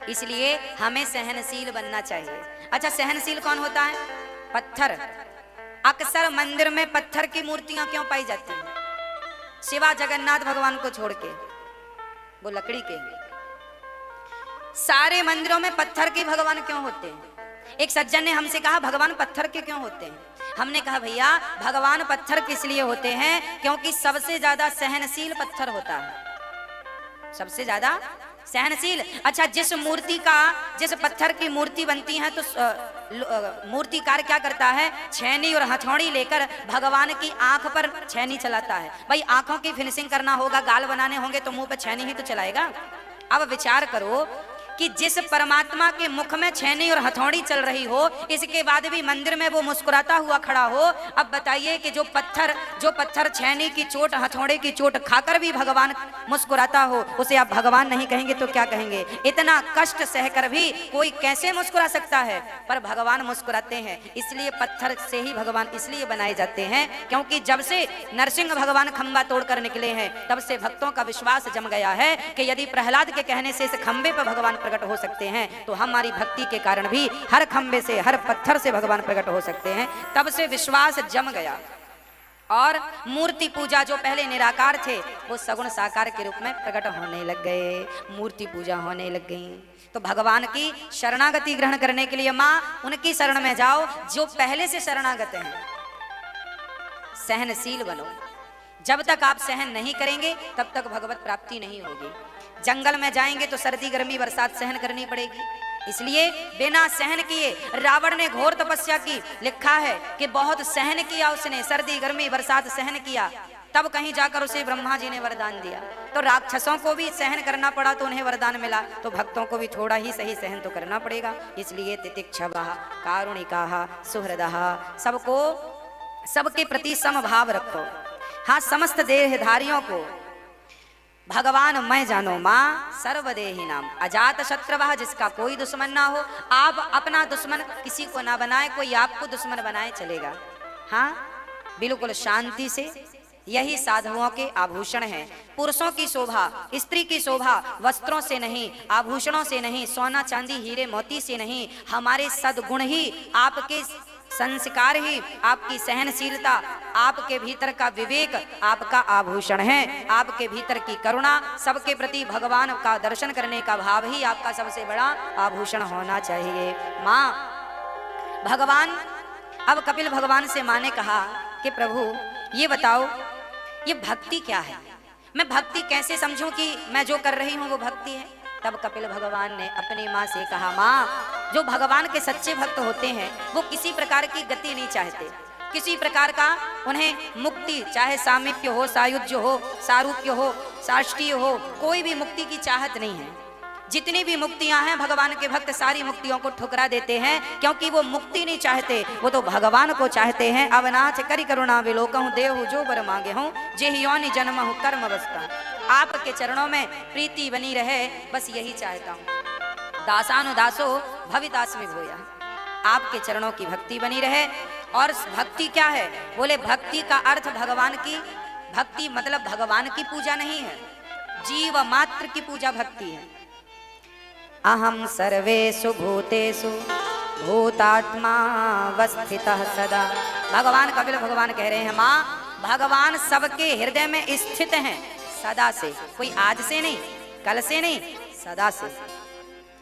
इसलिए हमें सहनशील बनना चाहिए। अच्छा, सहनशील कौन होता है? पत्थर। अक्सर मंदिर में पत्थर की मूर्तियां क्यों पाई जाती हैं? शिवा जगन्नाथ भगवान को छोड़ के, वो लकड़ी के। सारे मंदिरों में पत्थर के भगवान क्यों होते हैं? एक सज्जन ने हमसे कहा भगवान पत्थर के क्यों होते हैं? हमने कहा भैया भगवान पत्थर किस लिए होते हैं? क्योंकि सबसे ज्यादा सहनशील पत्थर होता है, सबसे ज्यादा सहनशील। अच्छा, जिस पत्थर की मूर्ति बनती है तो मूर्तिकार क्या करता है? छेनी और हथौड़ी लेकर भगवान की आंख पर छेनी चलाता है। भाई आंखों की फिनिशिंग करना होगा, गाल बनाने होंगे तो मुंह पे छेनी ही तो चलाएगा। अब विचार करो कि जिस परमात्मा के मुख में छेनी और हथौड़ी चल रही हो, इसके बाद भी मंदिर में वो मुस्कुराता हुआ खड़ा हो। अब बताइए कि जो पत्थर छेनी की चोट, हथौड़े की चोट खाकर भी भगवान मुस्कुराता हो, उसे आप भगवान नहीं कहेंगे तो क्या कहेंगे? इतना कष्ट सहकर भी कोई कैसे मुस्कुरा सकता है? पर भगवान मुस्कुराते हैं। इसलिए पत्थर से ही भगवान इसलिए बनाए जाते हैं क्योंकि जब से नरसिंह भगवान खंबा तोड़कर निकले हैं तब से भक्तों का विश्वास जम गया है कि यदि प्रहलाद के कहने से इस खंबे पर भगवान प्रकट हो सकते हैं तो हमारी भक्ति के कारण भी हर खंबे से, हर पत्थर से भगवान प्रकट हो सकते हैं। तब से विश्वास जम गया और मूर्ति पूजा जो पहले निराकार थे वो सगुण साकार के रूप में प्रकट होने लग गए, मूर्ति पूजा होने लग गई। तो भगवान की शरणागति ग्रहण करने के लिए माँ उनकी शरण में जाओ जो पहले से शरणागत हैं। सहनशील बनो। जब तक आप सहन नहीं करेंगे तब तक भगवत प्राप्ति नहीं होगी। जंगल में जाएंगे तो सर्दी गर्मी बरसात सहन करनी पड़ेगी। इसलिए बिना सहन किए रावण ने घोर तपस्या की। लिखा है कि बहुत सहन किया उसने, सर्दी गर्मी बरसात सहन किया, तब कहीं जाकर उसे ब्रह्मा जी ने वरदान दिया। तो राक्षसों को भी सहन करना पड़ा तो उन्हें वरदान मिला, तो भक्तों को भी थोड़ा ही सही सहन तो करना पड़ेगा। इसलिए तितिक्षवः कारुणिकाः सुहृदः, सबके प्रति समभाव रखो। हाँ, समस्त देहधारियों को भगवान मैं जानो माँ सर्वदेही नाम अजात शत्रवः, जिसका कोई दुश्मन ना हो। आप अपना दुश्मन किसी को ना बनाए, कोई आपको दुश्मन बनाए चलेगा। हाँ, बिल्कुल शांति से। यही साधुओं के आभूषण हैं। पुरुषों की शोभा, स्त्री की शोभा वस्त्रों से नहीं, आभूषणों से नहीं, सोना चांदी हीरे मोती से नहीं, हमारे सद्गुण ही, आपके संस्कार ही, आपकी सहनशीलता, आपके भीतर का विवेक आपका आभूषण है। आपके भीतर की करुणा, सबके प्रति भगवान का दर्शन करने का भाव ही आपका सबसे बड़ा आभूषण होना चाहिए। माँ भगवान, अब कपिल भगवान से माँ ने कहा कि प्रभु ये बताओ ये भक्ति क्या है, मैं भक्ति कैसे समझूं कि मैं जो कर रही हूं वो भक्ति है। तब कपिल भगवान ने अपनी माँ से कहा, माँ जो भगवान के सच्चे भक्त होते हैं वो किसी प्रकार की गति नहीं चाहते, किसी प्रकार का उन्हें मुक्ति, चाहे सामीप्य हो, सायुज्य हो, सारूप्य हो, साष्टीय हो, कोई भी मुक्ति की चाहत नहीं है। जितनी भी मुक्तियां हैं भगवान के भक्त सारी मुक्तियों को ठुकरा देते हैं, क्योंकि वो मुक्ति नहीं चाहते, वो तो भगवान को चाहते हैं। अवनाथ करी करुणा विलोकहूँ देहु जो बर मांगे हूँ जे योनि जन्म हूँ कर्म अवस्था। आपके चरणों में प्रीति बनी रहे, बस यही चाहता हूँ। दासानुदासो भविदास में भोया, आपके चरणों की भक्ति बनी रहे। और भक्ति क्या है? बोले भक्ति का अर्थ भगवान की भक्ति मतलब भगवान की पूजा नहीं है, जीव मात्र की पूजा भक्ति है। अहम सर्वेषु भूतेषु भूतात्मा वस्थितः सदा। भगवान कपिल भगवान कह रहे हैं, माँ भगवान सबके हृदय में स्थित हैं सदा से, कोई आज से नहीं, कल से नहीं, सदा से,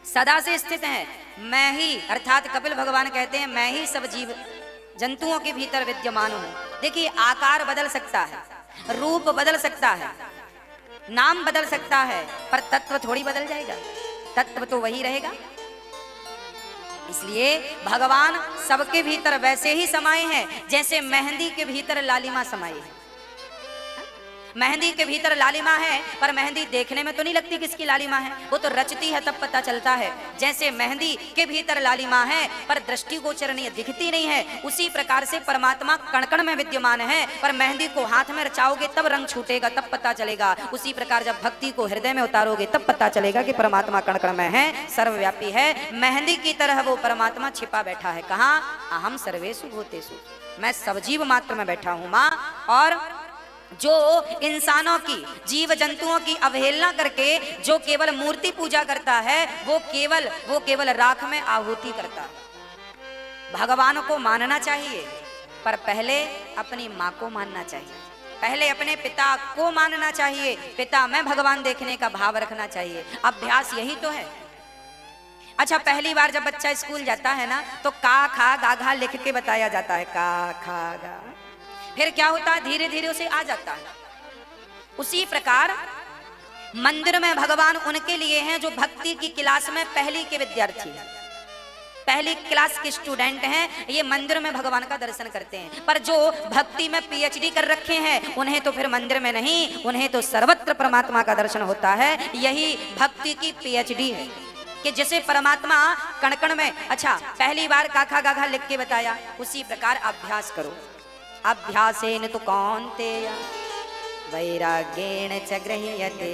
सदा से स्थित हैं। मैं ही अर्थात कपिल भगवान कहते हैं मैं ही सब जीव जंतुओं के भीतर विद्यमान हूं। देखिए आकार बदल सकता है, रूप बदल सकता है, नाम बदल सकता है, पर तत्व थोड़ी बदल जाएगा, तत्व तो वही रहेगा। इसलिए भगवान सबके भीतर वैसे ही समाये हैं जैसे मेहंदी के भीतर लालिमा समाई है। मेहंदी के भीतर लालिमा है, पर मेहंदी देखने में तो नहीं लगती किसकी लालिमा है, वो तो रचती है तब पता चलता है। जैसे मेहंदी के भीतर लालिमा है पर दृष्टिगोचर नहीं, दिखती नहीं है, उसी प्रकार से परमात्मा कण-कण में विद्यमान है, पर मेहंदी को हाथ में रचाओगे तब रंग छूटेगा, तब पता चलेगा। उसी प्रकार जब भक्ति को हृदय में उतारोगे तब पता चलेगा कि परमात्मा कण-कण में है, सर्वव्यापी है। मेहंदी की तरह वो परमात्मा छिपा बैठा है। कहाँ? अहम सर्वेषु भूतेषु, मैं सब जीव मात्र में बैठा हूँ माँ। और जो इंसानों की जीव जंतुओं की अवहेलना करके जो केवल मूर्ति पूजा करता है वो केवल राख में आहुति करता है। भगवान को मानना चाहिए पर पहले अपनी माँ को मानना चाहिए, पहले अपने पिता को मानना चाहिए, पिता में भगवान देखने का भाव रखना चाहिए। अभ्यास यही तो है। अच्छा पहली बार जब बच्चा स्कूल जाता है ना तो का खा गा घा लिख के बताया जाता है, का खा गा, फिर क्या होता है धीरे धीरे उसे आ जाता है। उसी प्रकार मंदिर में भगवान उनके लिए हैं जो भक्ति की क्लास में पहली के विद्यार्थी हैं, पहली क्लास के स्टूडेंट हैं, ये मंदिर में भगवान का दर्शन करते हैं। पर जो भक्ति में पीएचडी कर रखे हैं उन्हें तो फिर मंदिर में नहीं, उन्हें तो सर्वत्र परमात्मा का दर्शन होता है। यही भक्ति की पीएचडी है कि जैसे परमात्मा कण-कण में, अच्छा पहली बार काखा गाघा लिख के बताया, उसी प्रकार अभ्यास करो। अभ्यासेन तु कौन्तेय वैराग्येण च गृह्यते।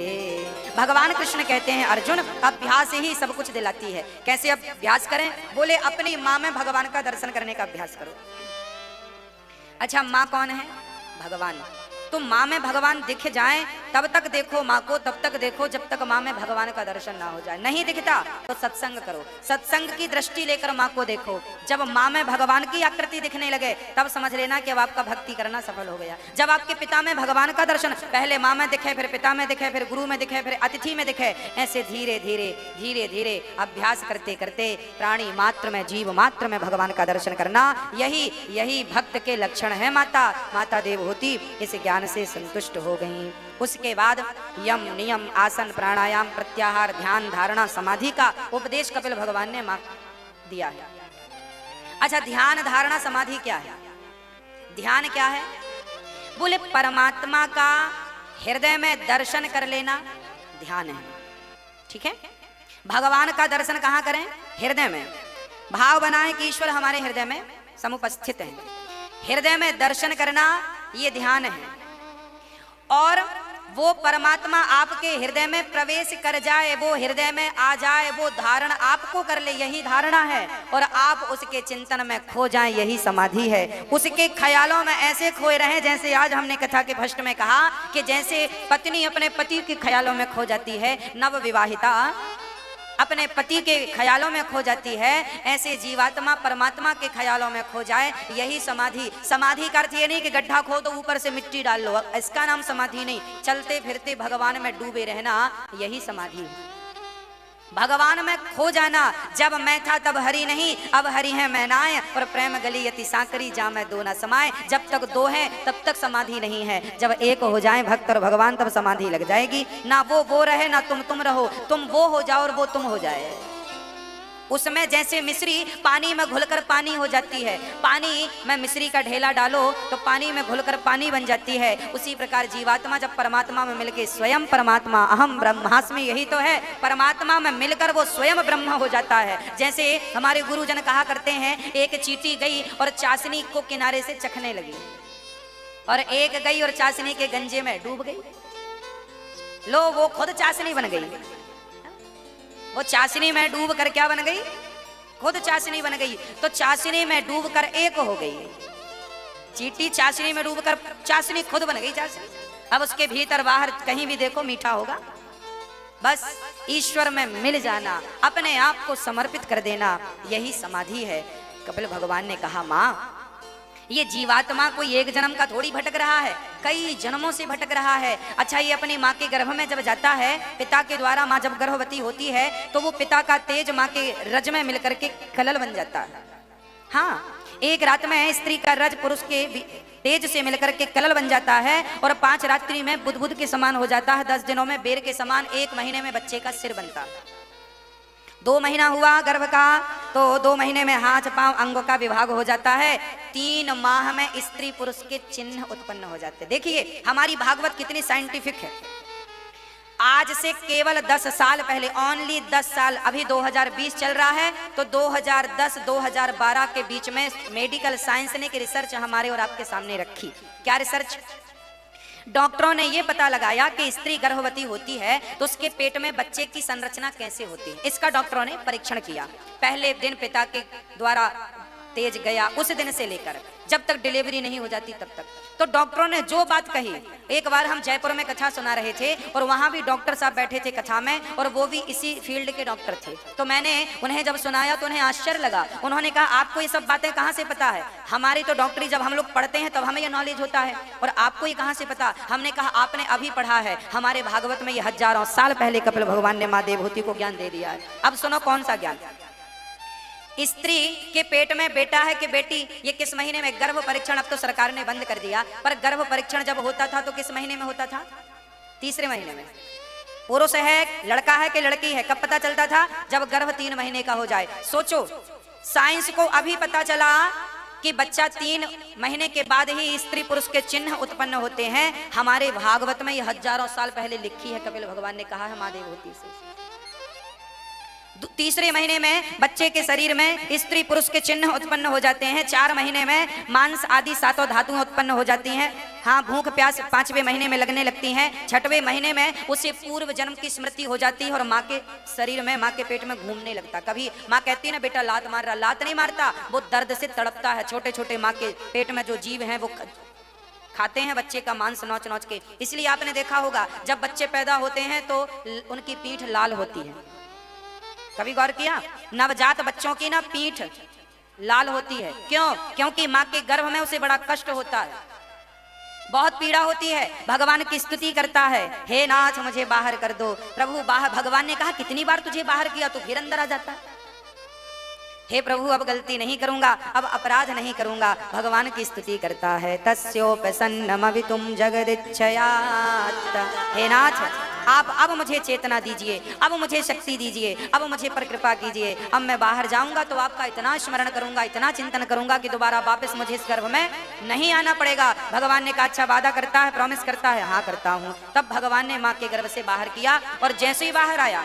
भगवान कृष्ण कहते हैं अर्जुन अभ्यास ही सब कुछ दिलाती है। कैसे अभ्यास करें? बोले अपनी माँ में भगवान का दर्शन करने का अभ्यास करो। अच्छा माँ कौन है? भगवान। तो माँ में भगवान दिख जाए तब तक देखो माँ को, तब तक देखो जब तक माँ में भगवान का दर्शन ना हो जाए। नहीं दिखता तो सत्संग करो, सत्संग की दृष्टि लेकर माँ को देखो। जब माँ में भगवान की आकृति दिखने लगे तब समझ लेना कि अब आपका भक्ति करना सफल हो गया। जब आपके पिता में भगवान का दर्शन पहले माँ में दिखे, फिर पिता में दिखे, फिर गुरु में दिखे, फिर अतिथि में दिखे, ऐसे धीरे धीरे धीरे धीरे अभ्यास करते करते प्राणी मात्र में, जीव मात्र में भगवान का दर्शन करना, यही भक्त के लक्षण है। माता देवहूति इस ज्ञान से संतुष्ट हो गईं। उसके बाद यम नियम आसन प्राणायाम प्रत्याहार ध्यान धारणा समाधि का उपदेश कपिल भगवान ने दिया है। अच्छा ध्यान धारणा समाधि क्या है? ध्यान क्या है? बोले परमात्मा का हृदय में दर्शन कर लेना ध्यान है। ठीक है, भगवान का दर्शन कहाँ करें? हृदय में। भाव बनाए कि ईश्वर हमारे हृदय में समुपस्थित है, हृदय में दर्शन करना ये ध्यान है। और वो परमात्मा आपके हृदय में प्रवेश कर जाए, वो हृदय में आ जाए, वो धारण आपको कर ले, यही धारणा है। और आप उसके चिंतन में खो जाएं, यही समाधि है। उसके ख्यालों में ऐसे खोए रहें जैसे आज हमने कथा के फर्स्ट में कहा कि जैसे पत्नी अपने पति के ख्यालों में खो जाती है, नव विवाहिता अपने पति के ख्यालों में खो जाती है, ऐसे जीवात्मा परमात्मा के ख्यालों में खो जाए, यही समाधि। समाधि का अर्थ ये नहीं कि गड्ढा खो तो ऊपर से मिट्टी डाल लो, इसका नाम समाधि नहीं। चलते फिरते भगवान में डूबे रहना, यही समाधि है। भगवान में खो जाना। जब मैं था तब हरि नहीं, अब हरि है मैं नाय, और प्रेम गली यति सांकरी जा मैं दो न समाए। जब तक दो है तब तक समाधि नहीं है। जब एक हो जाए भक्त और भगवान तब समाधि लग जाएगी। ना वो रहे ना तुम रहो, तुम वो हो जाओ और वो तुम हो जाए। उसमें जैसे मिश्री पानी में घुलकर पानी हो जाती है, पानी में मिश्री का ढेला डालो तो पानी में घुलकर पानी बन जाती है, उसी प्रकार जीवात्मा जब परमात्मा में मिलके स्वयं परमात्मा अहम ब्रह्मास्मि, यही तो है, परमात्मा में मिलकर वो स्वयं ब्रह्म हो जाता है। जैसे हमारे गुरुजन कहा करते हैं, एक चींटी गई और चाशनी को किनारे से चखने लगी, और एक गई और चाशनी के गंजे में डूब गई। लो वो खुद चाशनी बन गई, वो चाशनी में डूब कर क्या बन गई? खुद चाशनी बन गई। तो चाशनी में डूब कर एक हो गई, चींटी चाशनी में डूब कर चाशनी खुद बन गई चाशनी। अब उसके भीतर बाहर कहीं भी देखो मीठा होगा। बस ईश्वर में मिल जाना, अपने आप को समर्पित कर देना, यही समाधि है। कपिल भगवान ने कहा, माँ ये जीवात्मा कोई एक जन्म का थोड़ी भटक रहा है, कई जन्मों से भटक रहा है। अच्छा, ये अपनी माँ के गर्भ में जब जाता है, पिता के द्वारा माँ जब गर्भवती होती है तो वो पिता का तेज माँ के रज में मिलकर के कलल बन जाता है। हाँ, एक रात में स्त्री का रज पुरुष के तेज से मिलकर के कलल बन जाता है, और 5 रात्रि में बुद्ध के समान हो जाता है, 10 दिनों में बेर के समान, 1 महीने में बच्चे का सिर बनता है। 2 महीना हुआ गर्भ का तो 2 महीने में हाथ पांव अंगों का विभाग हो जाता है। 3 माह में स्त्री पुरुष के चिन्ह उत्पन्न हो जाते हैं। देखिए हमारी भागवत कितनी साइंटिफिक है। आज से केवल 10 साल पहले, ओनली 10 साल, अभी 2020 चल रहा है, तो 2010-2012 के बीच में मेडिकल साइंस ने एक रिसर्च हमारे और आपके सामने रखी। क्या रिसर्च? डॉक्टरों ने यह पता लगाया कि स्त्री गर्भवती होती है तो उसके पेट में बच्चे की संरचना कैसे होती है, इसका डॉक्टरों ने परीक्षण किया। पहले दिन पिता के द्वारा तेज गया, उस दिन से लेकर जब तक डिलीवरी नहीं हो जाती तब तक। तो डॉक्टरों ने जो बात कही, एक बार हम जयपुर में कथा सुना रहे थे और वहां भी डॉक्टर साहब बैठे थे कथा में, और वो भी इसी फील्ड के डॉक्टर थे। तो मैंने उन्हें जब सुनाया तो उन्हें आश्चर्य लगा। उन्होंने कहा, आपको ये सब बातें कहाँ से पता है? हमारी तो डॉक्टरी जब हम लोग पढ़ते हैं तब हमें ये नॉलेज होता है, और आपको ये कहाँ से पता? हमने कहा, आपने अभी पढ़ा है, हमारे भागवत में ये हजारों साल पहले कपिल भगवान ने माँ देवहूति को ज्ञान दे दिया है। अब सुनो कौन सा ज्ञान। स्त्री के पेट में बेटा है कि बेटी, ये किस महीने में? गर्भ परीक्षण अब तो सरकार ने बंद कर दिया, पर गर्भ परीक्षण जब होता था तो किस महीने में होता था? 3रे महीने में। पुरुष है, लड़का है कि लड़की है, कब पता चलता था? जब गर्भ 3 महीने का हो जाए। सोचो, साइंस को अभी पता चला कि बच्चा 3 महीने के बाद ही स्त्री पुरुष के चिन्ह उत्पन्न होते हैं। हमारे भागवत में ये हजारों साल पहले लिखी है, कपिल भगवान ने कहा है माँ देवहूति से। 3रे महीने में बच्चे के शरीर में स्त्री पुरुष के चिन्ह उत्पन्न हो जाते हैं। 4 महीने में मांस आदि 7 धातुएं उत्पन्न हो जाती हैं। हाँ, भूख प्यास 5वें महीने में लगने लगती हैं। 6वें महीने में उसे पूर्व जन्म की स्मृति हो जाती है और माँ के शरीर में, माँ के पेट में घूमने लगता। कभी माँ कहती है ना, बेटा लात मार रहा, लात नहीं मारता, वो दर्द से तड़पता है। छोटे छोटे माँ के पेट में जो जीव हैं वो खाते हैं बच्चे का मांस नोच नोच के। इसलिए आपने देखा होगा जब बच्चे पैदा होते हैं तो उनकी पीठ लाल होती है। कभी गौर किया? नवजात बच्चों की ना पीठ लाल होती है। क्यों? क्योंकि माँ के गर्भ में उसे बड़ा कष्ट होता है, बहुत पीड़ा होती है। भगवान की स्तुति करता है, हे नाथ मुझे बाहर कर दो। प्रभु बाहर, भगवान ने कहा कितनी बार तुझे बाहर किया, तू फिर अंदर आ जाता है। हे प्रभु अब गलती नहीं करूंगा, अब अपराध नहीं करूंगा। भगवान की स्तुति करता है, तस्योपसन्नमवितुम जगदिच्छयात्। हे नाथ आप अब मुझे चेतना दीजिए, अब मुझे शक्ति दीजिए, अब मुझे पर कृपा कीजिए। अब मैं बाहर जाऊंगा तो आपका इतना स्मरण करूंगा, इतना चिंतन करूंगा कि दोबारा वापस मुझे इस गर्भ में नहीं आना पड़ेगा। भगवान ने कहा, अच्छा वादा करता है, प्रॉमिस करता है? हाँ करता हूँ। तब भगवान ने माँ के गर्भ से बाहर किया, और जैसे ही बाहर आया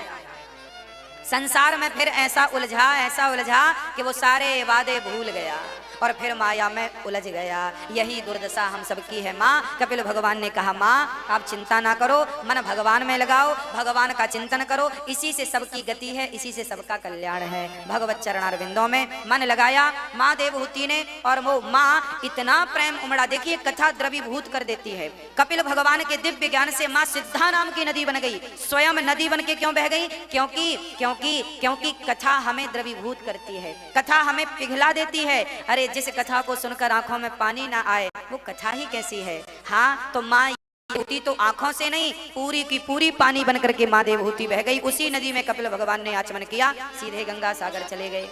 संसार में फिर ऐसा उलझा कि वो सारे वादे भूल गया और फिर माया में उलझ गया। यही दुर्दशा हम सबकी है माँ। कपिल भगवान ने कहा, माँ आप चिंता ना करो, मन भगवान में लगाओ, भगवान का चिंतन करो, इसी से सबकी गति है, इसी से सबका कल्याण है। भगवत चरणारविंदों में मन लगाया माँ देवहूति ने, और वो माँ इतना प्रेम उमड़ा। देखिए कथा द्रवीभूत कर देती है। कपिल भगवान के दिव्य ज्ञान से माँ सिद्धा नाम की नदी बन गई। स्वयं नदी बन के क्यों बह गई? क्योंकि कथा हमें द्रवीभूत करती है, कथा हमें पिघला देती है। अरे जिस कथा को सुनकर आंखों में पानी ना आए वो कथा ही कैसी है। हाँ, तो माँ देवहूति तो आंखों से नहीं, पूरी की पूरी पानी बन करके माँ देवहूति बह गई। उसी नदी में कपिल भगवान ने आचमन किया, सीधे गंगा सागर चले गए।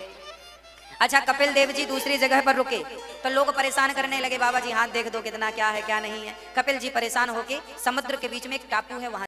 अच्छा, कपिल देव जी दूसरी जगह पर रुके तो लोग परेशान करने लगे, बाबा जी हाथ देख दो कितना क्या है क्या नहीं है। कपिल जी परेशान होके समुद्र के बीच में एक टापू है वहां